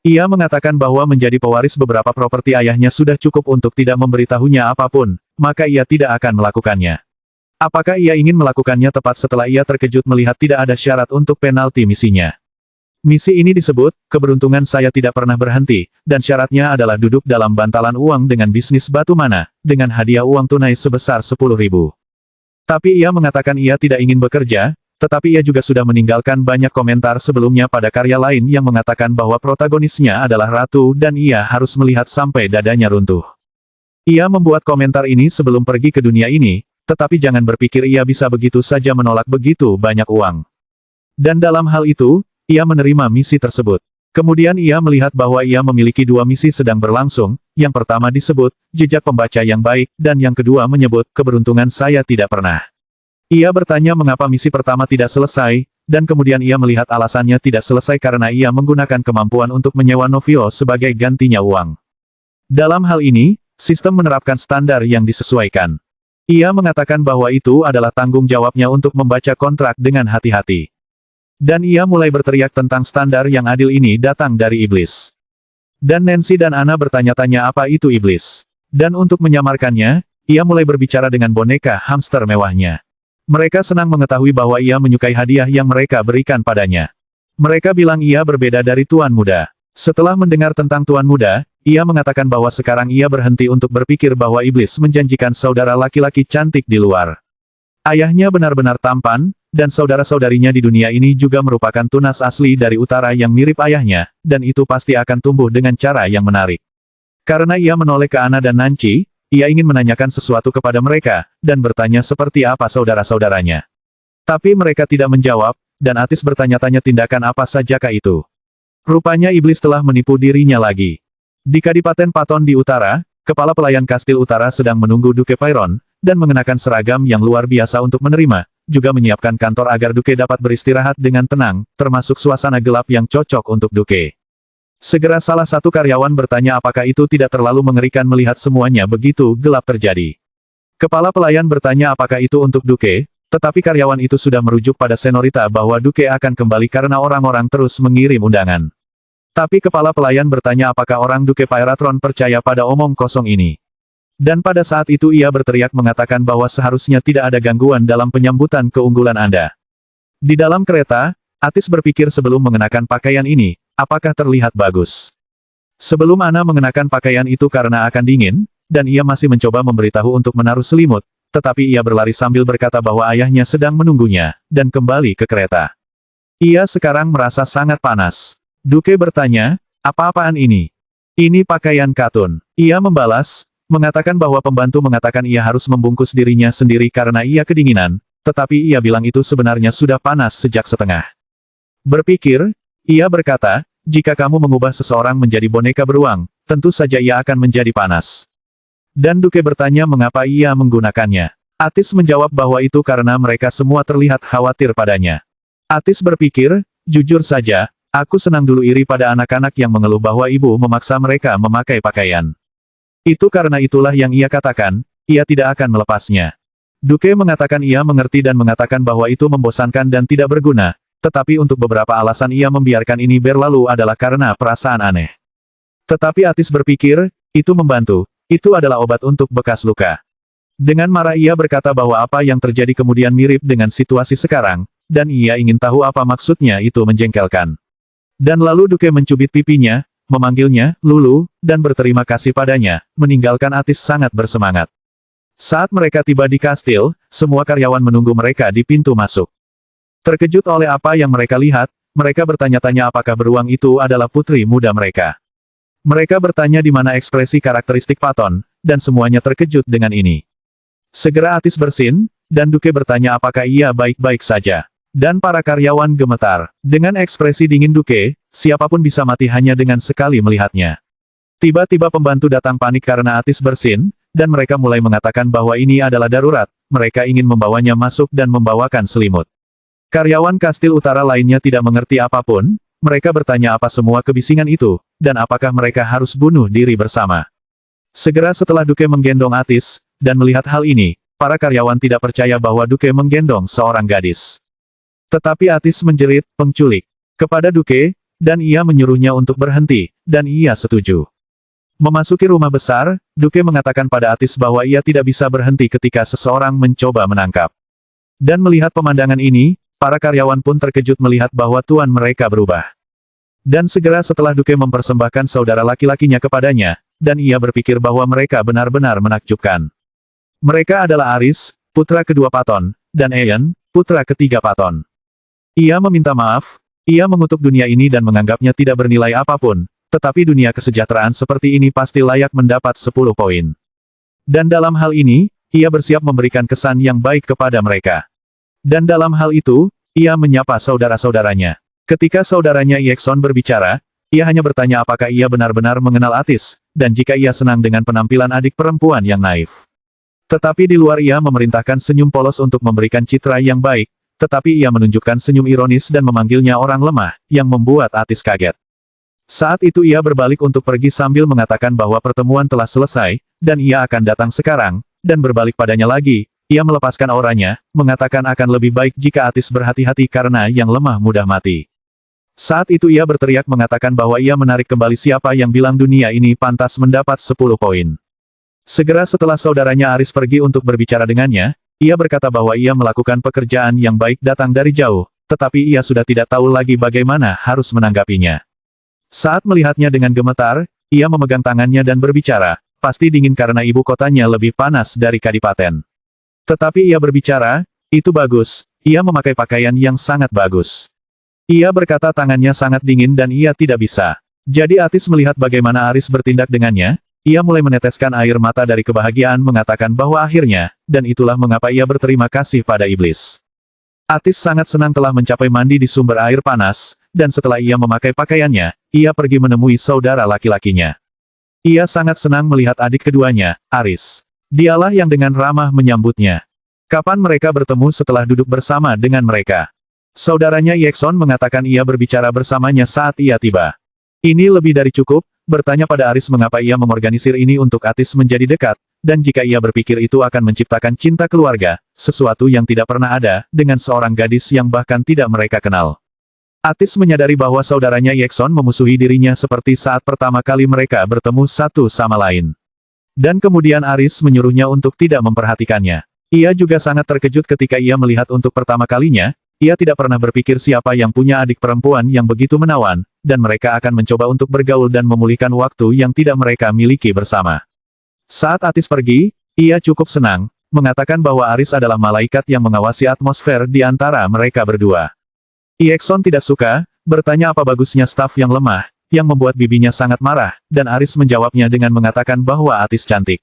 Ia mengatakan bahwa menjadi pewaris beberapa properti ayahnya sudah cukup untuk tidak memberitahunya apapun, maka ia tidak akan melakukannya. Apakah ia ingin melakukannya tepat setelah ia terkejut melihat tidak ada syarat untuk penalti misinya. Misi ini disebut, keberuntungan saya tidak pernah berhenti, dan syaratnya adalah duduk dalam bantalan uang dengan bisnis batu mana, dengan hadiah uang tunai sebesar 10.000. Tapi ia mengatakan ia tidak ingin bekerja, tetapi ia juga sudah meninggalkan banyak komentar sebelumnya pada karya lain yang mengatakan bahwa protagonisnya adalah ratu dan ia harus melihat sampai dadanya runtuh. Ia membuat komentar ini sebelum pergi ke dunia ini, tetapi jangan berpikir ia bisa begitu saja menolak begitu banyak uang. Dan dalam hal itu, ia menerima misi tersebut. Kemudian ia melihat bahwa ia memiliki dua misi sedang berlangsung, yang pertama disebut, jejak pembaca yang baik, dan yang kedua menyebut, keberuntungan saya tidak pernah. Ia bertanya mengapa misi pertama tidak selesai, dan kemudian ia melihat alasannya tidak selesai karena ia menggunakan kemampuan untuk menyewa Novio sebagai gantinya uang. Dalam hal ini, sistem menerapkan standar yang disesuaikan. Ia mengatakan bahwa itu adalah tanggung jawabnya untuk membaca kontrak dengan hati-hati. Dan ia mulai berteriak tentang standar yang adil ini datang dari iblis. Dan Nancy dan Anna bertanya-tanya apa itu iblis. Dan untuk menyamarkannya, ia mulai berbicara dengan boneka hamster mewahnya. Mereka senang mengetahui bahwa ia menyukai hadiah yang mereka berikan padanya. Mereka bilang ia berbeda dari Tuan Muda. Setelah mendengar tentang Tuan Muda, ia mengatakan bahwa sekarang ia berhenti untuk berpikir bahwa iblis menjanjikan saudara laki-laki cantik di luar. Ayahnya benar-benar tampan, dan saudara-saudarinya di dunia ini juga merupakan tunas asli dari utara yang mirip ayahnya, dan itu pasti akan tumbuh dengan cara yang menarik. Karena ia menoleh ke Ana dan Nancy, ia ingin menanyakan sesuatu kepada mereka, dan bertanya seperti apa saudara-saudaranya. Tapi mereka tidak menjawab, dan Atis bertanya-tanya tindakan apa sajakah itu. Rupanya iblis telah menipu dirinya lagi. Di Kadipaten Paton di utara, kepala pelayan kastil utara sedang menunggu Duke Pyron, dan mengenakan seragam yang luar biasa untuk menerima, juga menyiapkan kantor agar Duke dapat beristirahat dengan tenang, termasuk suasana gelap yang cocok untuk Duke. Segera salah satu karyawan bertanya apakah itu tidak terlalu mengerikan melihat semuanya begitu gelap terjadi. Kepala pelayan bertanya apakah itu untuk Duke, tetapi karyawan itu sudah merujuk pada Senorita bahwa Duke akan kembali karena orang-orang terus mengirim undangan. Tapi kepala pelayan bertanya apakah orang Duke Pyratron percaya pada omong kosong ini. Dan pada saat itu ia berteriak mengatakan bahwa seharusnya tidak ada gangguan dalam penyambutan keunggulan Anda. Di dalam kereta, Atis berpikir sebelum mengenakan pakaian ini, apakah terlihat bagus. Sebelum Ana mengenakan pakaian itu karena akan dingin, dan ia masih mencoba memberitahu untuk menaruh selimut, tetapi ia berlari sambil berkata bahwa ayahnya sedang menunggunya, dan kembali ke kereta. Ia sekarang merasa sangat panas. Duke bertanya, apa-apaan ini? Ini pakaian katun. Ia membalas, mengatakan bahwa pembantu mengatakan ia harus membungkus dirinya sendiri karena ia kedinginan, tetapi ia bilang itu sebenarnya sudah panas sejak setengah. Berpikir, ia berkata, jika kamu mengubah seseorang menjadi boneka beruang, tentu saja ia akan menjadi panas. Dan Duke bertanya mengapa ia menggunakannya. Atis menjawab bahwa itu karena mereka semua terlihat khawatir padanya. Atis berpikir, jujur saja, aku senang dulu iri pada anak-anak yang mengeluh bahwa ibu memaksa mereka memakai pakaian. Itu karena itulah yang ia katakan, ia tidak akan melepasnya. Duke mengatakan ia mengerti dan mengatakan bahwa itu membosankan dan tidak berguna, tetapi untuk beberapa alasan ia membiarkan ini berlalu adalah karena perasaan aneh. Tetapi Atis berpikir, itu membantu. Itu adalah obat untuk bekas luka. Dengan marah ia berkata bahwa apa yang terjadi kemudian mirip dengan situasi sekarang, dan ia ingin tahu apa maksudnya itu menjengkelkan. Dan lalu Duke mencubit pipinya, memanggilnya, Lulu, dan berterima kasih padanya, meninggalkan Atis sangat bersemangat. Saat mereka tiba di kastil, semua karyawan menunggu mereka di pintu masuk. Terkejut oleh apa yang mereka lihat, mereka bertanya-tanya apakah beruang itu adalah putri muda mereka. Mereka bertanya di mana ekspresi karakteristik Paton, dan semuanya terkejut dengan ini. Segera Atis bersin, dan Duke bertanya apakah ia baik-baik saja. Dan para karyawan gemetar. Dengan ekspresi dingin Duke, siapapun bisa mati hanya dengan sekali melihatnya. Tiba-tiba pembantu datang panik karena Atis bersin, dan mereka mulai mengatakan bahwa ini adalah darurat, mereka ingin membawanya masuk dan membawakan selimut. Karyawan kastil utara lainnya tidak mengerti apapun, mereka bertanya apa semua kebisingan itu, dan apakah mereka harus bunuh diri bersama. Segera setelah Duke menggendong Atis, dan melihat hal ini, para karyawan tidak percaya bahwa Duke menggendong seorang gadis. Tetapi Atis menjerit, penculik, kepada Duke, dan ia menyuruhnya untuk berhenti, dan ia setuju. Memasuki rumah besar, Duke mengatakan pada Atis bahwa ia tidak bisa berhenti ketika seseorang mencoba menangkap. Dan melihat pemandangan ini, para karyawan pun terkejut melihat bahwa tuan mereka berubah. Dan segera setelah Duke mempersembahkan saudara laki-lakinya kepadanya, dan ia berpikir bahwa mereka benar-benar menakjubkan. Mereka adalah Aris, putra kedua Paton, dan Aeon, putra ketiga Paton. Ia meminta maaf, ia mengutuk dunia ini dan menganggapnya tidak bernilai apapun, tetapi dunia kesejahteraan seperti ini pasti layak mendapat 10 poin. Dan dalam hal ini, ia bersiap memberikan kesan yang baik kepada mereka. Dan dalam hal itu, ia menyapa saudara-saudaranya. Ketika saudaranya Iekson berbicara, ia hanya bertanya apakah ia benar-benar mengenal Atis, dan jika ia senang dengan penampilan adik perempuan yang naif. Tetapi di luar ia memerintahkan senyum polos untuk memberikan citra yang baik, tetapi ia menunjukkan senyum ironis dan memanggilnya orang lemah, yang membuat Atis kaget. Saat itu ia berbalik untuk pergi sambil mengatakan bahwa pertemuan telah selesai, dan ia akan datang sekarang, dan berbalik padanya lagi. Ia melepaskan auranya, mengatakan akan lebih baik jika Atis berhati-hati karena yang lemah mudah mati. Saat itu ia berteriak mengatakan bahwa ia menarik kembali siapa yang bilang dunia ini pantas mendapat 10 poin. Segera setelah saudaranya Aris pergi untuk berbicara dengannya, ia berkata bahwa ia melakukan pekerjaan yang baik datang dari jauh, tetapi ia sudah tidak tahu lagi bagaimana harus menanggapinya. Saat melihatnya dengan gemetar, ia memegang tangannya dan berbicara, pasti dingin karena ibu kotanya lebih panas dari Kadipaten. Tetapi ia berbicara, itu bagus, ia memakai pakaian yang sangat bagus. Ia berkata tangannya sangat dingin dan ia tidak bisa. Jadi Atis melihat bagaimana Aris bertindak dengannya, ia mulai meneteskan air mata dari kebahagiaan mengatakan bahwa akhirnya, dan itulah mengapa ia berterima kasih pada iblis. Atis sangat senang telah mencapai mandi di sumber air panas, dan setelah ia memakai pakaiannya, ia pergi menemui saudara laki-lakinya. Ia sangat senang melihat adik keduanya, Aris. Dialah yang dengan ramah menyambutnya. Kapan mereka bertemu setelah duduk bersama dengan mereka? Saudaranya Yekson mengatakan ia berbicara bersamanya saat ia tiba. Ini lebih dari cukup, bertanya pada Aris mengapa ia mengorganisir ini untuk Atis menjadi dekat, dan jika ia berpikir itu akan menciptakan cinta keluarga, sesuatu yang tidak pernah ada, dengan seorang gadis yang bahkan tidak mereka kenal. Atis menyadari bahwa saudaranya Yekson memusuhi dirinya seperti saat pertama kali mereka bertemu satu sama lain. Dan kemudian Aris menyuruhnya untuk tidak memperhatikannya. Ia juga sangat terkejut ketika ia melihat untuk pertama kalinya, ia tidak pernah berpikir siapa yang punya adik perempuan yang begitu menawan, dan mereka akan mencoba untuk bergaul dan memulihkan waktu yang tidak mereka miliki bersama. Saat Atis pergi, ia cukup senang, mengatakan bahwa Aris adalah malaikat yang mengawasi atmosfer di antara mereka berdua. Yekson tidak suka, bertanya apa bagusnya staf yang lemah, yang membuat bibinya sangat marah, dan Aris menjawabnya dengan mengatakan bahwa Atis cantik.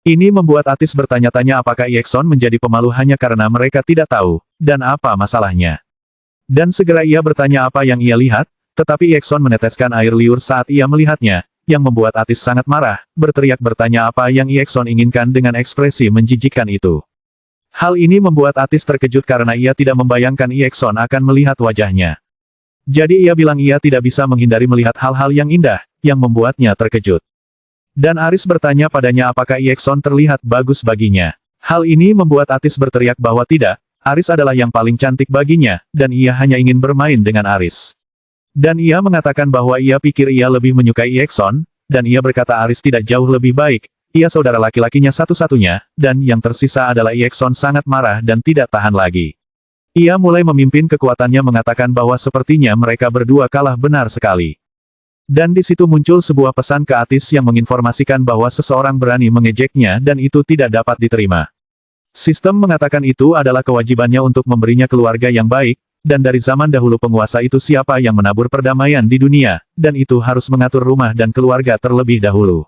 Ini membuat Atis bertanya-tanya apakah Yekson menjadi pemalu hanya karena mereka tidak tahu, dan apa masalahnya. Dan segera ia bertanya apa yang ia lihat, tetapi Yekson meneteskan air liur saat ia melihatnya, yang membuat Atis sangat marah, berteriak bertanya apa yang Yekson inginkan dengan ekspresi menjijikkan itu. Hal ini membuat Atis terkejut karena ia tidak membayangkan Yekson akan melihat wajahnya. Jadi ia bilang ia tidak bisa menghindari melihat hal-hal yang indah, yang membuatnya terkejut. Dan Aris bertanya padanya apakah Yekson terlihat bagus baginya. Hal ini membuat Atis berteriak bahwa tidak, Aris adalah yang paling cantik baginya, dan ia hanya ingin bermain dengan Aris. Dan ia mengatakan bahwa ia pikir ia lebih menyukai Yekson, dan ia berkata Aris tidak jauh lebih baik, ia saudara laki-lakinya satu-satunya, dan yang tersisa adalah Yekson sangat marah dan tidak tahan lagi. Ia mulai memimpin kekuatannya mengatakan bahwa sepertinya mereka berdua kalah benar sekali. Dan di situ muncul sebuah pesan ke Atis yang menginformasikan bahwa seseorang berani mengejeknya dan itu tidak dapat diterima. Sistem mengatakan itu adalah kewajibannya untuk memberinya keluarga yang baik, dan dari zaman dahulu penguasa itu siapa yang menabur perdamaian di dunia, dan itu harus mengatur rumah dan keluarga terlebih dahulu.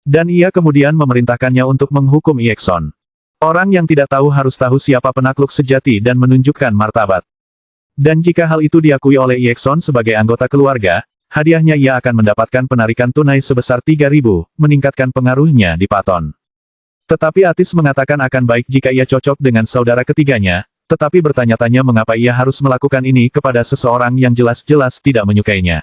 Dan ia kemudian memerintahkannya untuk menghukum Yekson. Orang yang tidak tahu harus tahu siapa penakluk sejati dan menunjukkan martabat. Dan jika hal itu diakui oleh Yekson sebagai anggota keluarga, hadiahnya ia akan mendapatkan penarikan tunai sebesar 3.000, meningkatkan pengaruhnya di Paton. Tetapi Atis mengatakan akan baik jika ia cocok dengan saudara ketiganya, tetapi bertanya-tanya mengapa ia harus melakukan ini kepada seseorang yang jelas-jelas tidak menyukainya.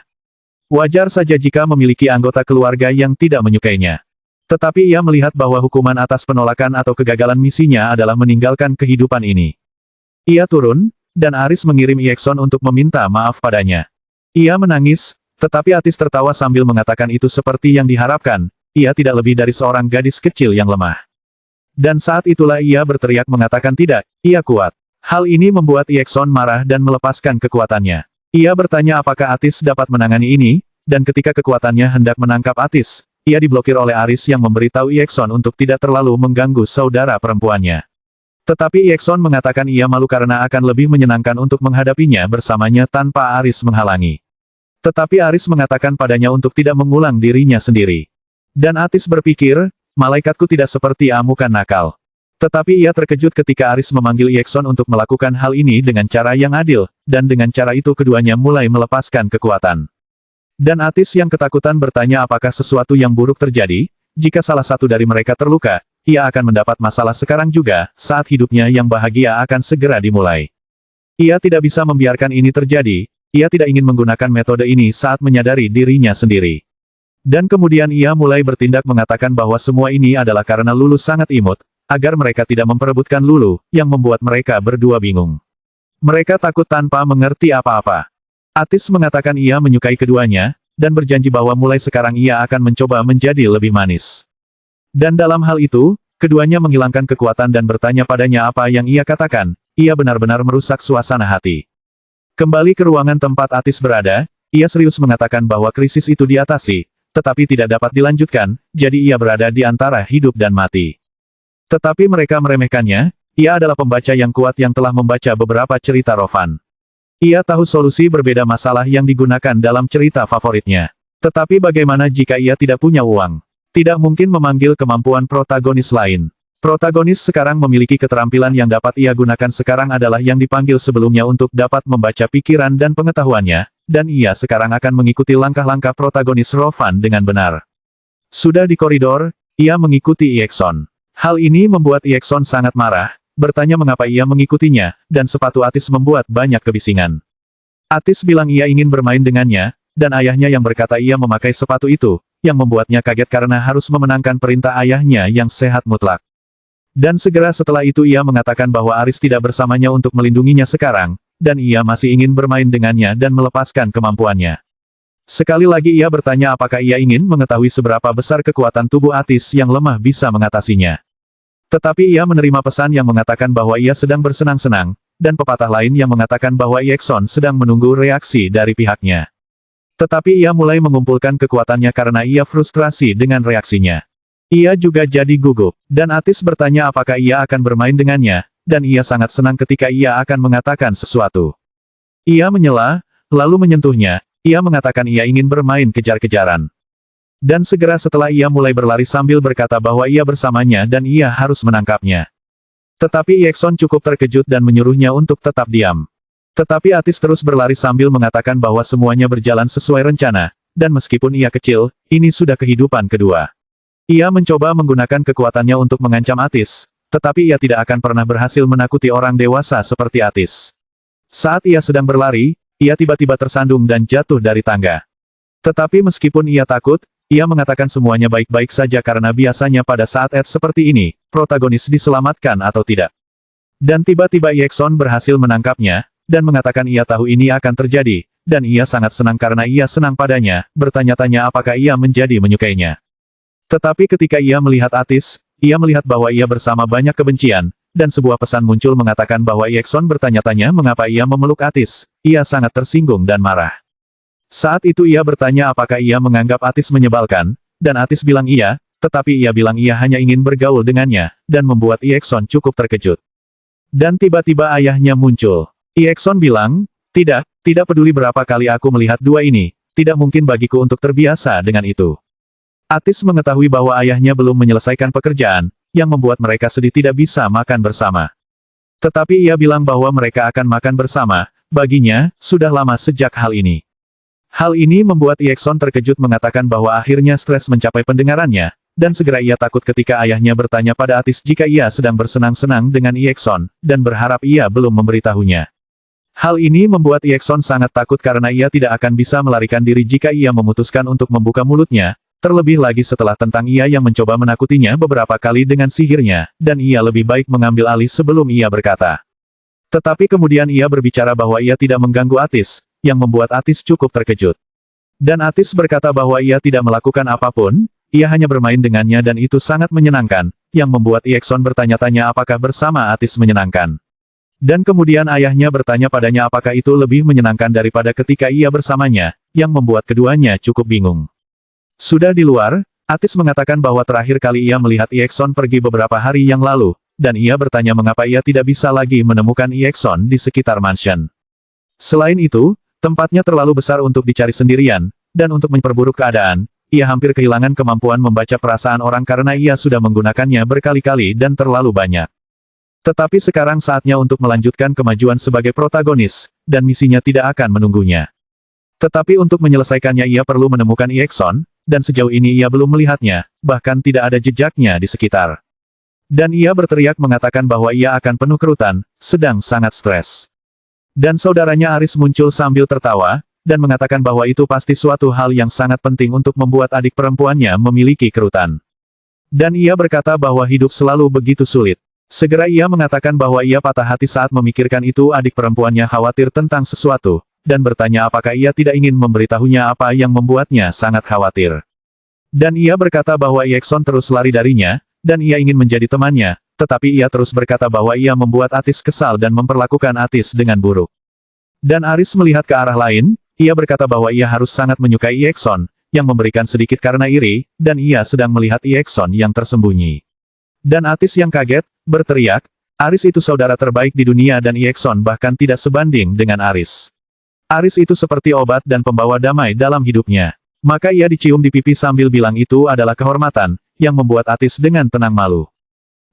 Wajar saja jika memiliki anggota keluarga yang tidak menyukainya. Tetapi ia melihat bahwa hukuman atas penolakan atau kegagalan misinya adalah meninggalkan kehidupan ini. Ia turun, dan Aris mengirim Yekson untuk meminta maaf padanya. Ia menangis, tetapi Atis tertawa sambil mengatakan itu seperti yang diharapkan, ia tidak lebih dari seorang gadis kecil yang lemah. Dan saat itulah ia berteriak mengatakan tidak, ia kuat. Hal ini membuat Yekson marah dan melepaskan kekuatannya. Ia bertanya apakah Atis dapat menangani ini, dan ketika kekuatannya hendak menangkap Atis, ia diblokir oleh Aris yang memberitahu Yekson untuk tidak terlalu mengganggu saudara perempuannya. Tetapi Yekson mengatakan ia malu karena akan lebih menyenangkan untuk menghadapinya bersamanya tanpa Aris menghalangi. Tetapi Aris mengatakan padanya untuk tidak mengulang dirinya sendiri. Dan Atis berpikir, malaikatku tidak seperti amukan nakal. Tetapi ia terkejut ketika Aris memanggil Yekson untuk melakukan hal ini dengan cara yang adil, dan dengan cara itu keduanya mulai melepaskan kekuatan. Dan Atis yang ketakutan bertanya apakah sesuatu yang buruk terjadi, jika salah satu dari mereka terluka, ia akan mendapat masalah sekarang juga, saat hidupnya yang bahagia akan segera dimulai. Ia tidak bisa membiarkan ini terjadi, ia tidak ingin menggunakan metode ini saat menyadari dirinya sendiri. Dan kemudian ia mulai bertindak mengatakan bahwa semua ini adalah karena Lulu sangat imut, agar mereka tidak memperebutkan Lulu, yang membuat mereka berdua bingung. Mereka takut tanpa mengerti apa-apa. Atis mengatakan ia menyukai keduanya, dan berjanji bahwa mulai sekarang ia akan mencoba menjadi lebih manis. Dan dalam hal itu, keduanya menghilangkan kekuatan dan bertanya padanya apa yang ia katakan, ia benar-benar merusak suasana hati. Kembali ke ruangan tempat Atis berada, ia serius mengatakan bahwa krisis itu diatasi, tetapi tidak dapat dilanjutkan, jadi ia berada di antara hidup dan mati. Tetapi mereka meremehkannya, ia adalah pembaca yang kuat yang telah membaca beberapa cerita Rovan. Ia tahu solusi berbeda masalah yang digunakan dalam cerita favoritnya. Tetapi bagaimana jika ia tidak punya uang? Tidak mungkin memanggil kemampuan protagonis lain. Protagonis sekarang memiliki keterampilan yang dapat ia gunakan sekarang adalah yang dipanggil sebelumnya untuk dapat membaca pikiran dan pengetahuannya, dan ia sekarang akan mengikuti langkah-langkah protagonis Rovan dengan benar. Sudah di koridor, ia mengikuti Iekson. Hal ini membuat Iekson sangat marah, bertanya mengapa ia mengikutinya, dan sepatu Atis membuat banyak kebisingan. Atis bilang ia ingin bermain dengannya, dan ayahnya yang berkata ia memakai sepatu itu, yang membuatnya kaget karena harus memenangkan perintah ayahnya yang sehat mutlak. Dan segera setelah itu ia mengatakan bahwa Aris tidak bersamanya untuk melindunginya sekarang, dan ia masih ingin bermain dengannya dan melepaskan kemampuannya. Sekali lagi ia bertanya apakah ia ingin mengetahui seberapa besar kekuatan tubuh Atis yang lemah bisa mengatasinya. Tetapi ia menerima pesan yang mengatakan bahwa ia sedang bersenang-senang, dan pepatah lain yang mengatakan bahwa Iekson sedang menunggu reaksi dari pihaknya. Tetapi ia mulai mengumpulkan kekuatannya karena ia frustrasi dengan reaksinya. Ia juga jadi gugup, dan Atis bertanya apakah ia akan bermain dengannya, dan ia sangat senang ketika ia akan mengatakan sesuatu. Ia menyela, lalu menyentuhnya, ia mengatakan ia ingin bermain kejar-kejaran. Dan segera setelah ia mulai berlari sambil berkata bahwa ia bersamanya dan ia harus menangkapnya. Tetapi Iekson cukup terkejut dan menyuruhnya untuk tetap diam. Tetapi Atis terus berlari sambil mengatakan bahwa semuanya berjalan sesuai rencana, dan meskipun ia kecil, ini sudah kehidupan kedua. Ia mencoba menggunakan kekuatannya untuk mengancam Atis, tetapi ia tidak akan pernah berhasil menakuti orang dewasa seperti Atis. Saat ia sedang berlari, ia tiba-tiba tersandung dan jatuh dari tangga. Tetapi meskipun ia takut, ia mengatakan semuanya baik-baik saja karena biasanya pada saat seperti ini, protagonis diselamatkan atau tidak. Dan tiba-tiba Iekson berhasil menangkapnya, dan mengatakan ia tahu ini akan terjadi, dan ia sangat senang karena ia senang padanya, bertanya-tanya apakah ia menjadi menyukainya. Tetapi ketika ia melihat Atis, ia melihat bahwa ia bersama banyak kebencian, dan sebuah pesan muncul mengatakan bahwa Iekson bertanya-tanya mengapa ia memeluk Atis, ia sangat tersinggung dan marah. Saat itu ia bertanya apakah ia menganggap Atis menyebalkan, dan Atis bilang iya, tetapi ia bilang ia hanya ingin bergaul dengannya, dan membuat Iekson cukup terkejut. Dan tiba-tiba ayahnya muncul. Iekson bilang, tidak peduli berapa kali aku melihat dua ini, tidak mungkin bagiku untuk terbiasa dengan itu. Atis mengetahui bahwa ayahnya belum menyelesaikan pekerjaan, yang membuat mereka sedih tidak bisa makan bersama. Tetapi ia bilang bahwa mereka akan makan bersama, baginya, sudah lama sejak hal ini. Hal ini membuat Iekson terkejut mengatakan bahwa akhirnya stres mencapai pendengarannya, dan segera ia takut ketika ayahnya bertanya pada Atis jika ia sedang bersenang-senang dengan Iekson, dan berharap ia belum memberitahunya. Hal ini membuat Iekson sangat takut karena ia tidak akan bisa melarikan diri jika ia memutuskan untuk membuka mulutnya, terlebih lagi setelah tentang ia yang mencoba menakutinya beberapa kali dengan sihirnya, dan ia lebih baik mengambil alih sebelum ia berkata. Tetapi kemudian ia berbicara bahwa ia tidak mengganggu Atis, yang membuat Atis cukup terkejut. Dan Atis berkata bahwa ia tidak melakukan apapun, ia hanya bermain dengannya dan itu sangat menyenangkan, yang membuat Iekson bertanya-tanya apakah bersama Atis menyenangkan. Dan kemudian ayahnya bertanya padanya apakah itu lebih menyenangkan daripada ketika ia bersamanya, yang membuat keduanya cukup bingung. Sudah di luar, Atis mengatakan bahwa terakhir kali ia melihat Iekson pergi beberapa hari yang lalu, dan ia bertanya mengapa ia tidak bisa lagi menemukan Iekson di sekitar mansion. Selain itu, tempatnya terlalu besar untuk dicari sendirian, dan untuk memperburuk keadaan, ia hampir kehilangan kemampuan membaca perasaan orang karena ia sudah menggunakannya berkali-kali dan terlalu banyak. Tetapi sekarang saatnya untuk melanjutkan kemajuan sebagai protagonis, dan misinya tidak akan menunggunya. Tetapi untuk menyelesaikannya ia perlu menemukan Iekson, dan sejauh ini ia belum melihatnya, bahkan tidak ada jejaknya di sekitar. Dan ia berteriak mengatakan bahwa ia akan penuh kerutan, sedang sangat stres. Dan saudaranya Aris muncul sambil tertawa, dan mengatakan bahwa itu pasti suatu hal yang sangat penting untuk membuat adik perempuannya memiliki kerutan. Dan ia berkata bahwa hidup selalu begitu sulit. Segera ia mengatakan bahwa ia patah hati saat memikirkan itu adik perempuannya khawatir tentang sesuatu, dan bertanya apakah ia tidak ingin memberitahunya apa yang membuatnya sangat khawatir. Dan ia berkata bahwa Iekson terus lari darinya, dan ia ingin menjadi temannya, tetapi ia terus berkata bahwa ia membuat Atis kesal dan memperlakukan Atis dengan buruk. Dan Aris melihat ke arah lain, ia berkata bahwa ia harus sangat menyukai Iekson, yang memberikan sedikit karena iri, dan ia sedang melihat Iekson yang tersembunyi. Dan Atis yang kaget, berteriak, Aris itu saudara terbaik di dunia dan Iekson bahkan tidak sebanding dengan Aris. Aris itu seperti obat dan pembawa damai dalam hidupnya. Maka ia dicium di pipi sambil bilang itu adalah kehormatan, yang membuat Atis dengan tenang malu.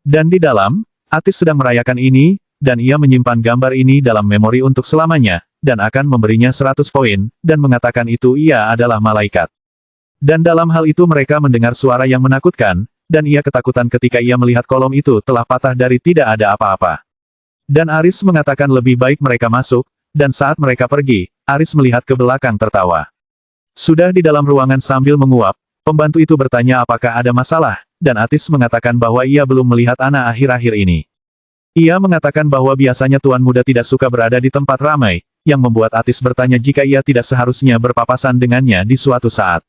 Dan di dalam, Atis sedang merayakan ini, dan ia menyimpan gambar ini dalam memori untuk selamanya, dan akan memberinya 100 poin, dan mengatakan itu ia adalah malaikat. Dan dalam hal itu mereka mendengar suara yang menakutkan, dan ia ketakutan ketika ia melihat kolom itu telah patah dari tidak ada apa-apa. Dan Aris mengatakan lebih baik mereka masuk, dan saat mereka pergi, Aris melihat ke belakang tertawa. Sudah di dalam ruangan sambil menguap, pembantu itu bertanya apakah ada masalah, dan Atis mengatakan bahwa ia belum melihat Ana akhir-akhir ini. Ia mengatakan bahwa biasanya tuan muda tidak suka berada di tempat ramai, yang membuat Atis bertanya jika ia tidak seharusnya berpapasan dengannya di suatu saat.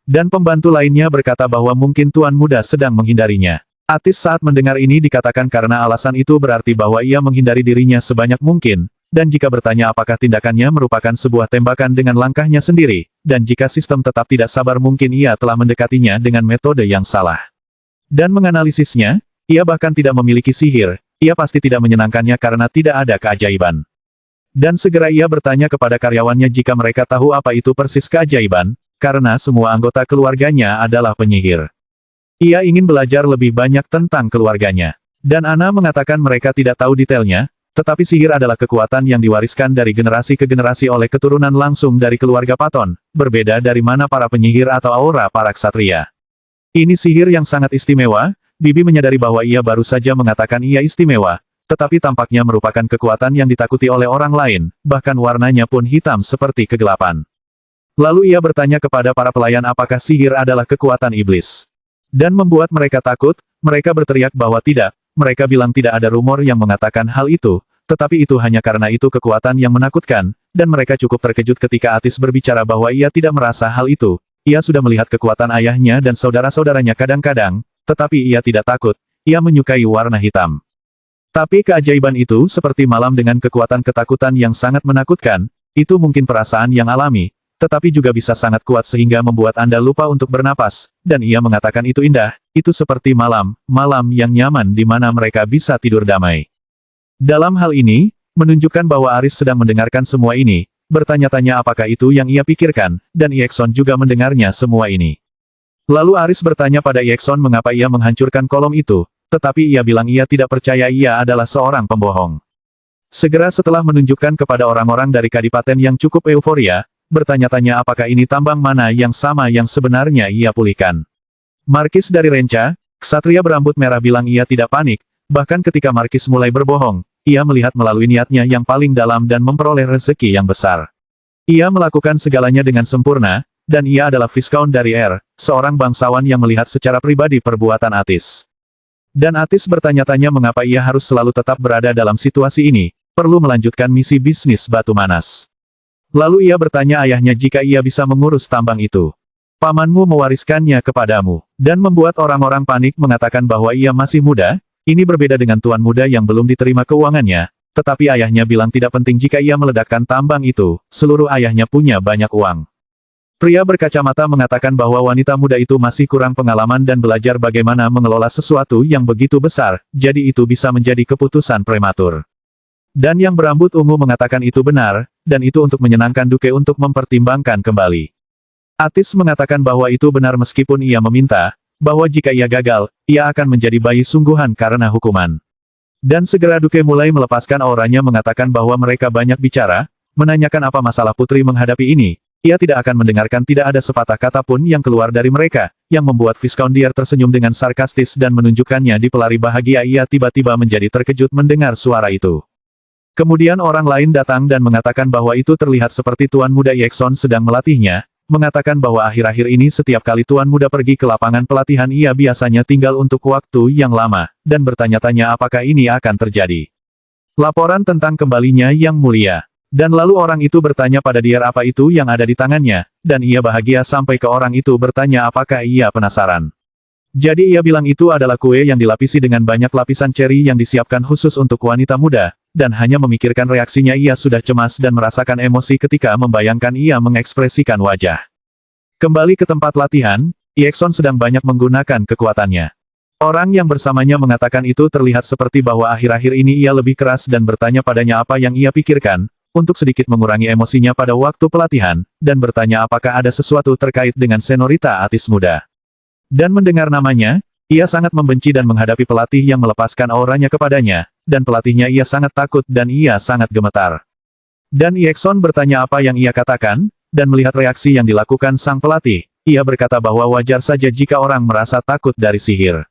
Dan pembantu lainnya berkata bahwa mungkin tuan muda sedang menghindarinya. Atis saat mendengar ini dikatakan karena alasan itu berarti bahwa ia menghindari dirinya sebanyak mungkin, dan jika bertanya apakah tindakannya merupakan sebuah tembakan dengan langkahnya sendiri, dan jika sistem tetap tidak sabar mungkin ia telah mendekatinya dengan metode yang salah. Dan menganalisisnya, ia bahkan tidak memiliki sihir, ia pasti tidak menyenangkannya karena tidak ada keajaiban. Dan segera ia bertanya kepada karyawannya jika mereka tahu apa itu persis keajaiban, karena semua anggota keluarganya adalah penyihir. Ia ingin belajar lebih banyak tentang keluarganya. Dan Ana mengatakan mereka tidak tahu detailnya, tetapi sihir adalah kekuatan yang diwariskan dari generasi ke generasi oleh keturunan langsung dari keluarga Paton, berbeda dari mana para penyihir atau aura para ksatria. Ini sihir yang sangat istimewa, Bibi menyadari bahwa ia baru saja mengatakan ia istimewa, tetapi tampaknya merupakan kekuatan yang ditakuti oleh orang lain, bahkan warnanya pun hitam seperti kegelapan. Lalu ia bertanya kepada para pelayan apakah sihir adalah kekuatan iblis. Dan membuat mereka takut, mereka berteriak bahwa tidak. Mereka bilang tidak ada rumor yang mengatakan hal itu, tetapi itu hanya karena itu kekuatan yang menakutkan, dan mereka cukup terkejut ketika Atis berbicara bahwa ia tidak merasa hal itu. Ia sudah melihat kekuatan ayahnya dan saudara-saudaranya kadang-kadang, tetapi ia tidak takut, ia menyukai warna hitam. Tapi keajaiban itu seperti malam dengan kekuatan ketakutan yang sangat menakutkan, itu mungkin perasaan yang alami, tetapi juga bisa sangat kuat sehingga membuat Anda lupa untuk bernapas, dan ia mengatakan itu indah, itu seperti malam yang nyaman di mana mereka bisa tidur damai. Dalam hal ini, menunjukkan bahwa Aris sedang mendengarkan semua ini, bertanya-tanya apakah itu yang ia pikirkan, dan Iekson juga mendengarnya semua ini. Lalu Aris bertanya pada Iekson mengapa ia menghancurkan kolom itu, tetapi ia bilang ia tidak percaya ia adalah seorang pembohong. Segera setelah menunjukkan kepada orang-orang dari kadipaten yang cukup euforia, bertanya-tanya apakah ini tambang mana yang sama yang sebenarnya ia pulihkan. Markis dari Renca, ksatria berambut merah bilang ia tidak panik, bahkan ketika Markis mulai berbohong, ia melihat melalui niatnya yang paling dalam dan memperoleh rezeki yang besar. Ia melakukan segalanya dengan sempurna, dan ia adalah Viscount dari seorang bangsawan yang melihat secara pribadi perbuatan Atis. Dan Atis bertanya-tanya mengapa ia harus selalu tetap berada dalam situasi ini, perlu melanjutkan misi bisnis batu manas. Lalu ia bertanya ayahnya jika ia bisa mengurus tambang itu. Pamanmu mewariskannya kepadamu, dan membuat orang-orang panik mengatakan bahwa ia masih muda, ini berbeda dengan tuan muda yang belum diterima keuangannya, tetapi ayahnya bilang tidak penting jika ia meledakkan tambang itu, seluruh ayahnya punya banyak uang. Pria berkacamata mengatakan bahwa wanita muda itu masih kurang pengalaman dan belajar bagaimana mengelola sesuatu yang begitu besar, jadi itu bisa menjadi keputusan prematur. Dan yang berambut ungu mengatakan itu benar, dan itu untuk menyenangkan Duke untuk mempertimbangkan kembali. Atis mengatakan bahwa itu benar meskipun ia meminta, bahwa jika ia gagal, ia akan menjadi bayi sungguhan karena hukuman. Dan segera Duke mulai melepaskan auranya mengatakan bahwa mereka banyak bicara, menanyakan apa masalah putri menghadapi ini, ia tidak akan mendengarkan tidak ada sepatah kata pun yang keluar dari mereka, yang membuat Viscount Dier tersenyum dengan sarkastis dan menunjukkannya di pelari bahagia ia tiba-tiba menjadi terkejut mendengar suara itu. Kemudian orang lain datang dan mengatakan bahwa itu terlihat seperti Tuan Muda Iekson sedang melatihnya, mengatakan bahwa akhir-akhir ini setiap kali Tuan Muda pergi ke lapangan pelatihan ia biasanya tinggal untuk waktu yang lama, dan bertanya-tanya apakah ini akan terjadi. Laporan tentang kembalinya yang mulia. Dan lalu orang itu bertanya pada Dier apa itu yang ada di tangannya, dan ia bahagia sampai ke orang itu bertanya apakah ia penasaran. Jadi ia bilang itu adalah kue yang dilapisi dengan banyak lapisan ceri yang disiapkan khusus untuk wanita muda, dan hanya memikirkan reaksinya ia sudah cemas dan merasakan emosi ketika membayangkan ia mengekspresikan wajah. Kembali ke tempat latihan, Iekson sedang banyak menggunakan kekuatannya. Orang yang bersamanya mengatakan itu terlihat seperti bahwa akhir-akhir ini ia lebih keras dan bertanya padanya apa yang ia pikirkan, untuk sedikit mengurangi emosinya pada waktu pelatihan, dan bertanya apakah ada sesuatu terkait dengan senorita Atis muda. Dan mendengar namanya, ia sangat membenci dan menghadapi pelatih yang melepaskan auranya kepadanya, dan pelatihnya ia sangat takut dan ia sangat gemetar. Dan Iekson bertanya apa yang ia katakan, dan melihat reaksi yang dilakukan sang pelatih, ia berkata bahwa wajar saja jika orang merasa takut dari sihir.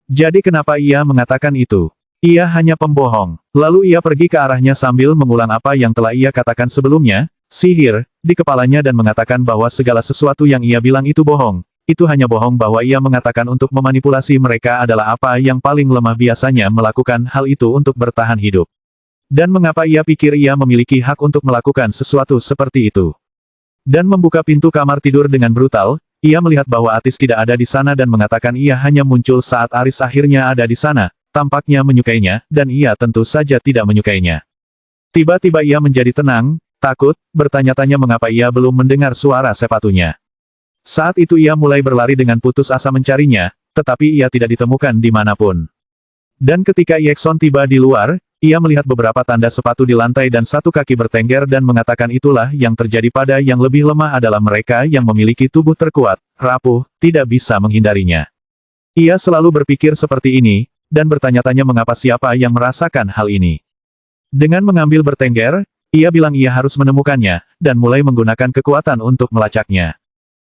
Jadi kenapa ia mengatakan itu? Ia hanya pembohong. Lalu ia pergi ke arahnya sambil mengulang apa yang telah ia katakan sebelumnya, sihir, di kepalanya dan mengatakan bahwa segala sesuatu yang ia bilang itu bohong. Itu hanya bohong bahwa ia mengatakan untuk memanipulasi mereka adalah apa yang paling lemah biasanya melakukan hal itu untuk bertahan hidup. Dan mengapa ia pikir ia memiliki hak untuk melakukan sesuatu seperti itu? Dan membuka pintu kamar tidur dengan brutal, ia melihat bahwa Atis tidak ada di sana dan mengatakan ia hanya muncul saat Aris akhirnya ada di sana, tampaknya menyukainya, dan ia tentu saja tidak menyukainya. Tiba-tiba ia menjadi tenang, takut, bertanya-tanya mengapa ia belum mendengar suara sepatunya. Saat itu ia mulai berlari dengan putus asa mencarinya, tetapi ia tidak ditemukan dimanapun. Dan ketika Iekson tiba di luar, ia melihat beberapa tanda sepatu di lantai dan satu kaki bertengger dan mengatakan itulah yang terjadi pada yang lebih lemah adalah mereka yang memiliki tubuh terkuat, rapuh, tidak bisa menghindarinya. Ia selalu berpikir seperti ini, dan bertanya-tanya mengapa siapa yang merasakan hal ini. Dengan mengambil bertengger, ia bilang ia harus menemukannya, dan mulai menggunakan kekuatan untuk melacaknya.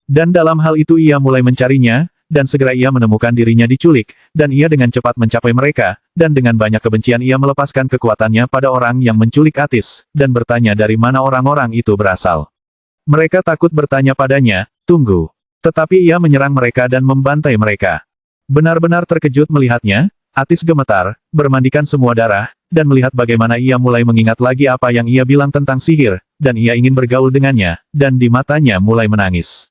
Dan dalam hal itu ia mulai mencarinya, dan segera ia menemukan dirinya diculik, dan ia dengan cepat mencapai mereka, dan dengan banyak kebencian ia melepaskan kekuatannya pada orang yang menculik Atis, dan bertanya dari mana orang-orang itu berasal. Mereka takut bertanya padanya, tunggu. Tetapi ia menyerang mereka dan membantai mereka. Benar-benar terkejut melihatnya, Atis gemetar, bermandikan semua darah, dan melihat bagaimana ia mulai mengingat lagi apa yang ia bilang tentang sihir, dan ia ingin bergaul dengannya, dan di matanya mulai menangis.